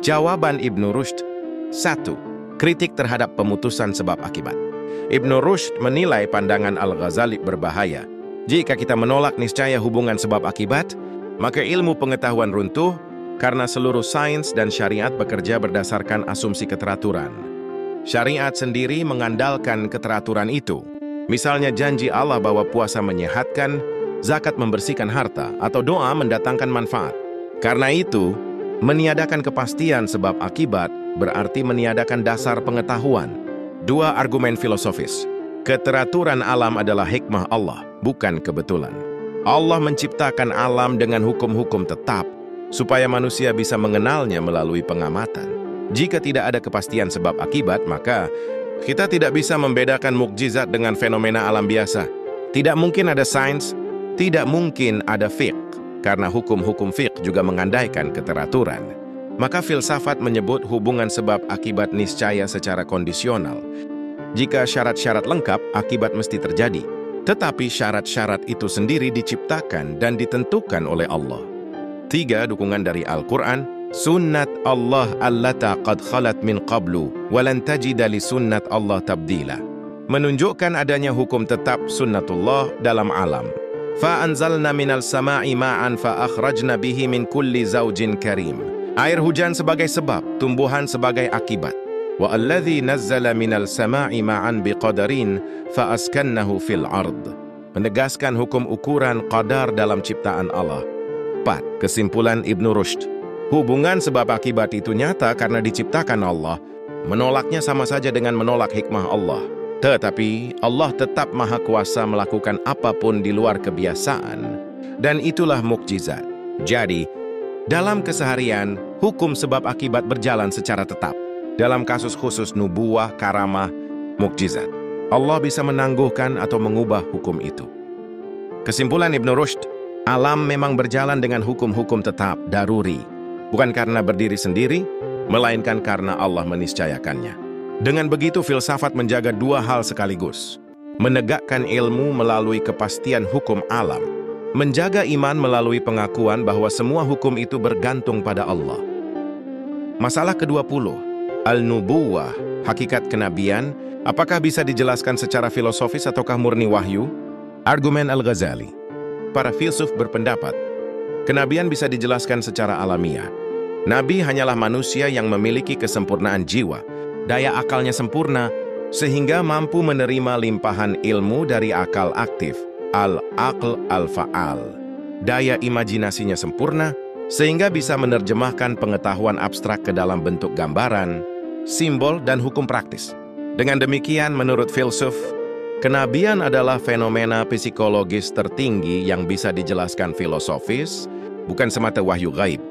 Jawaban Ibnu Rushd. 1. Kritik terhadap pemutusan sebab akibat. Ibnu Rushd menilai pandangan Al-Ghazali berbahaya. Jika kita menolak niscaya hubungan sebab akibat, maka ilmu pengetahuan runtuh karena seluruh sains dan syariat bekerja berdasarkan asumsi keteraturan. Syariat sendiri mengandalkan keteraturan itu. Misalnya janji Allah bahwa puasa menyehatkan, zakat membersihkan harta, atau doa mendatangkan manfaat. Karena itu, meniadakan kepastian sebab akibat berarti meniadakan dasar pengetahuan. 2 argumen filosofis. Keteraturan alam adalah hikmah Allah, bukan kebetulan. Allah menciptakan alam dengan hukum-hukum tetap, supaya manusia bisa mengenalnya melalui pengamatan. Jika tidak ada kepastian sebab akibat, maka kita tidak bisa membedakan mukjizat dengan fenomena alam biasa. Tidak mungkin ada sains, tidak mungkin ada fiqh, karena hukum-hukum fiqh juga mengandaikan keteraturan. Maka filsafat menyebut hubungan sebab akibat niscaya secara kondisional. Jika syarat-syarat lengkap, akibat mesti terjadi. Tetapi syarat-syarat itu sendiri diciptakan dan ditentukan oleh Allah. 3. Dukungan dari Al-Quran. Sunnat Allah allata qad khalat min qablu, walan tajida li sunnat Allah tabdila. Menunjukkan adanya hukum tetap sunnatullah dalam alam. Fa anzalna minal sama'i ma'an fa akhrajna bihi min kulli zawjin karim. Air hujan sebagai sebab, tumbuhan sebagai akibat. Wa alladzi nazzala minal sama'i ma'an biqadarin fa askannahu fil ard. Menegaskan hukum ukuran qadar dalam ciptaan Allah. 4. Kesimpulan Ibnu Rushd. Hubungan sebab akibat itu nyata karena diciptakan Allah. Menolaknya sama saja dengan menolak hikmah Allah. Tetapi Allah tetap maha kuasa melakukan apapun di luar kebiasaan. Dan itulah mukjizat. Jadi, dalam keseharian, hukum sebab akibat berjalan secara tetap. Dalam kasus khusus nubuwah, karamah, mukjizat, Allah bisa menangguhkan atau mengubah hukum itu. Kesimpulan Ibnu Rushd, alam memang berjalan dengan hukum-hukum tetap, daruri. Bukan karena berdiri sendiri, melainkan karena Allah meniscayakannya. Dengan begitu, filsafat menjaga dua hal sekaligus. Menegakkan ilmu melalui kepastian hukum alam. Menjaga iman melalui pengakuan bahwa semua hukum itu bergantung pada Allah. Masalah ke-20. Al-Nubuwah, hakikat kenabian, apakah bisa dijelaskan secara filosofis ataukah murni wahyu? Argumen Al-Ghazali. Para filsuf berpendapat, kenabian bisa dijelaskan secara alamiah. Nabi hanyalah manusia yang memiliki kesempurnaan jiwa, daya akalnya sempurna, sehingga mampu menerima limpahan ilmu dari akal aktif, al-aql al-fa'al. Daya imajinasinya sempurna, sehingga bisa menerjemahkan pengetahuan abstrak ke dalam bentuk gambaran, simbol, dan hukum praktis. Dengan demikian, menurut filsuf, kenabian adalah fenomena psikologis tertinggi yang bisa dijelaskan filosofis, bukan semata wahyu gaib.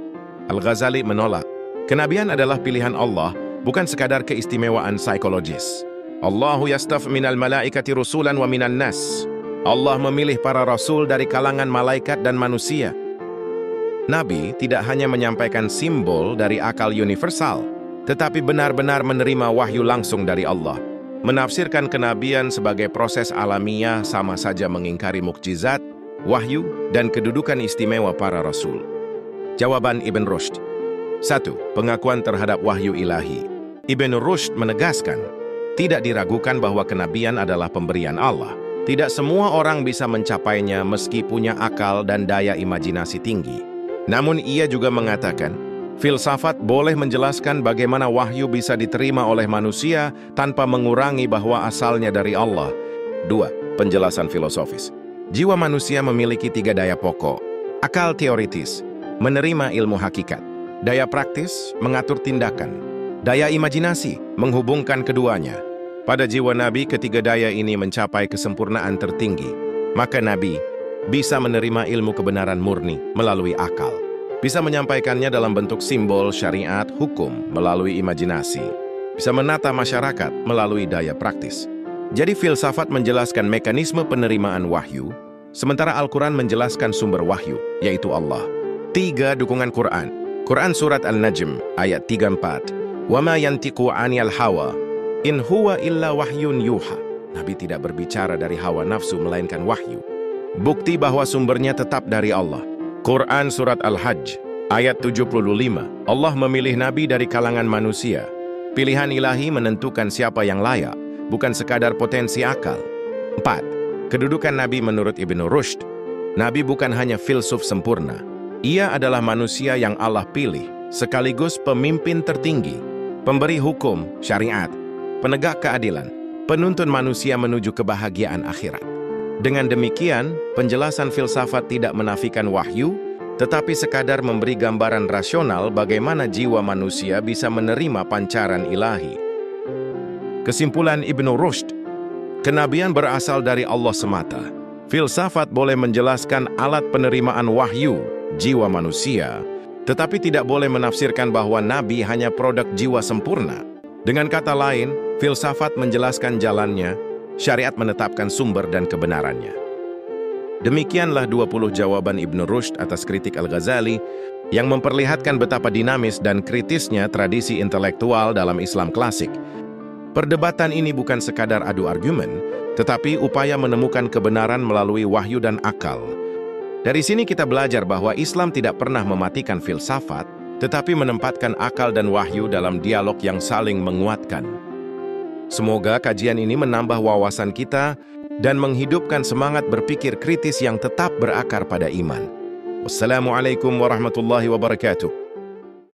Al-Ghazali menolak, kenabian adalah pilihan Allah, bukan sekadar keistimewaan psikologis. Allahu yastaf minal malaikati rusulan wa minan nas. Allah memilih para rasul dari kalangan malaikat dan manusia. Nabi tidak hanya menyampaikan simbol dari akal universal, tetapi benar-benar menerima wahyu langsung dari Allah. Menafsirkan kenabian sebagai proses alamiah sama saja mengingkari mukjizat, wahyu, dan kedudukan istimewa para rasul. Jawaban Ibn Rushd. 1. Pengakuan terhadap wahyu ilahi. Ibn Rushd menegaskan, tidak diragukan bahwa kenabian adalah pemberian Allah. Tidak semua orang bisa mencapainya meski punya akal dan daya imajinasi tinggi. Namun ia juga mengatakan, filsafat boleh menjelaskan bagaimana wahyu bisa diterima oleh manusia tanpa mengurangi bahwa asalnya dari Allah. 2. Penjelasan filosofis. Jiwa manusia memiliki 3 daya pokok. Akal teoritis, menerima ilmu hakikat. Daya praktis, mengatur tindakan. Daya imajinasi, menghubungkan keduanya. Pada jiwa Nabi, ketiga daya ini mencapai kesempurnaan tertinggi. Maka Nabi bisa menerima ilmu kebenaran murni melalui akal. Bisa menyampaikannya dalam bentuk simbol, syariat, hukum, melalui imajinasi. Bisa menata masyarakat melalui daya praktis. Jadi filsafat menjelaskan mekanisme penerimaan wahyu, sementara Al-Quran menjelaskan sumber wahyu, yaitu Allah. 3. Dukungan Quran. Quran Surat Al-Najm, ayat 34. وَمَا يَنْتِقُ عَنِ الْهَوَى إِنْ هُوَ إِلَّا وَحْيٌ يُوحَى. Nabi tidak berbicara dari hawa nafsu, melainkan wahyu. Bukti bahwa sumbernya tetap dari Allah. Quran Surat Al-Hajj, ayat 75. Allah memilih Nabi dari kalangan manusia. Pilihan ilahi menentukan siapa yang layak, bukan sekadar potensi akal. 4. Kedudukan Nabi menurut Ibn Rushd. Nabi bukan hanya filsuf sempurna. Ia adalah manusia yang Allah pilih, sekaligus pemimpin tertinggi, pemberi hukum, syariat, penegak keadilan, penuntun manusia menuju kebahagiaan akhirat. Dengan demikian, penjelasan filsafat tidak menafikan wahyu, tetapi sekadar memberi gambaran rasional bagaimana jiwa manusia bisa menerima pancaran ilahi. Kesimpulan Ibn Rushd, kenabian berasal dari Allah semata. Filsafat boleh menjelaskan alat penerimaan wahyu, jiwa manusia, tetapi tidak boleh menafsirkan bahwa Nabi hanya produk jiwa sempurna. Dengan kata lain, filsafat menjelaskan jalannya, syariat menetapkan sumber dan kebenarannya. Demikianlah 20 jawaban Ibn Rushd atas kritik Al-Ghazali yang memperlihatkan betapa dinamis dan kritisnya tradisi intelektual dalam Islam klasik. Perdebatan ini bukan sekadar adu argumen, tetapi upaya menemukan kebenaran melalui wahyu dan akal. Dari sini kita belajar bahwa Islam tidak pernah mematikan filsafat, tetapi menempatkan akal dan wahyu dalam dialog yang saling menguatkan. Semoga kajian ini menambah wawasan kita dan menghidupkan semangat berpikir kritis yang tetap berakar pada iman. Wassalamualaikum warahmatullahi wabarakatuh.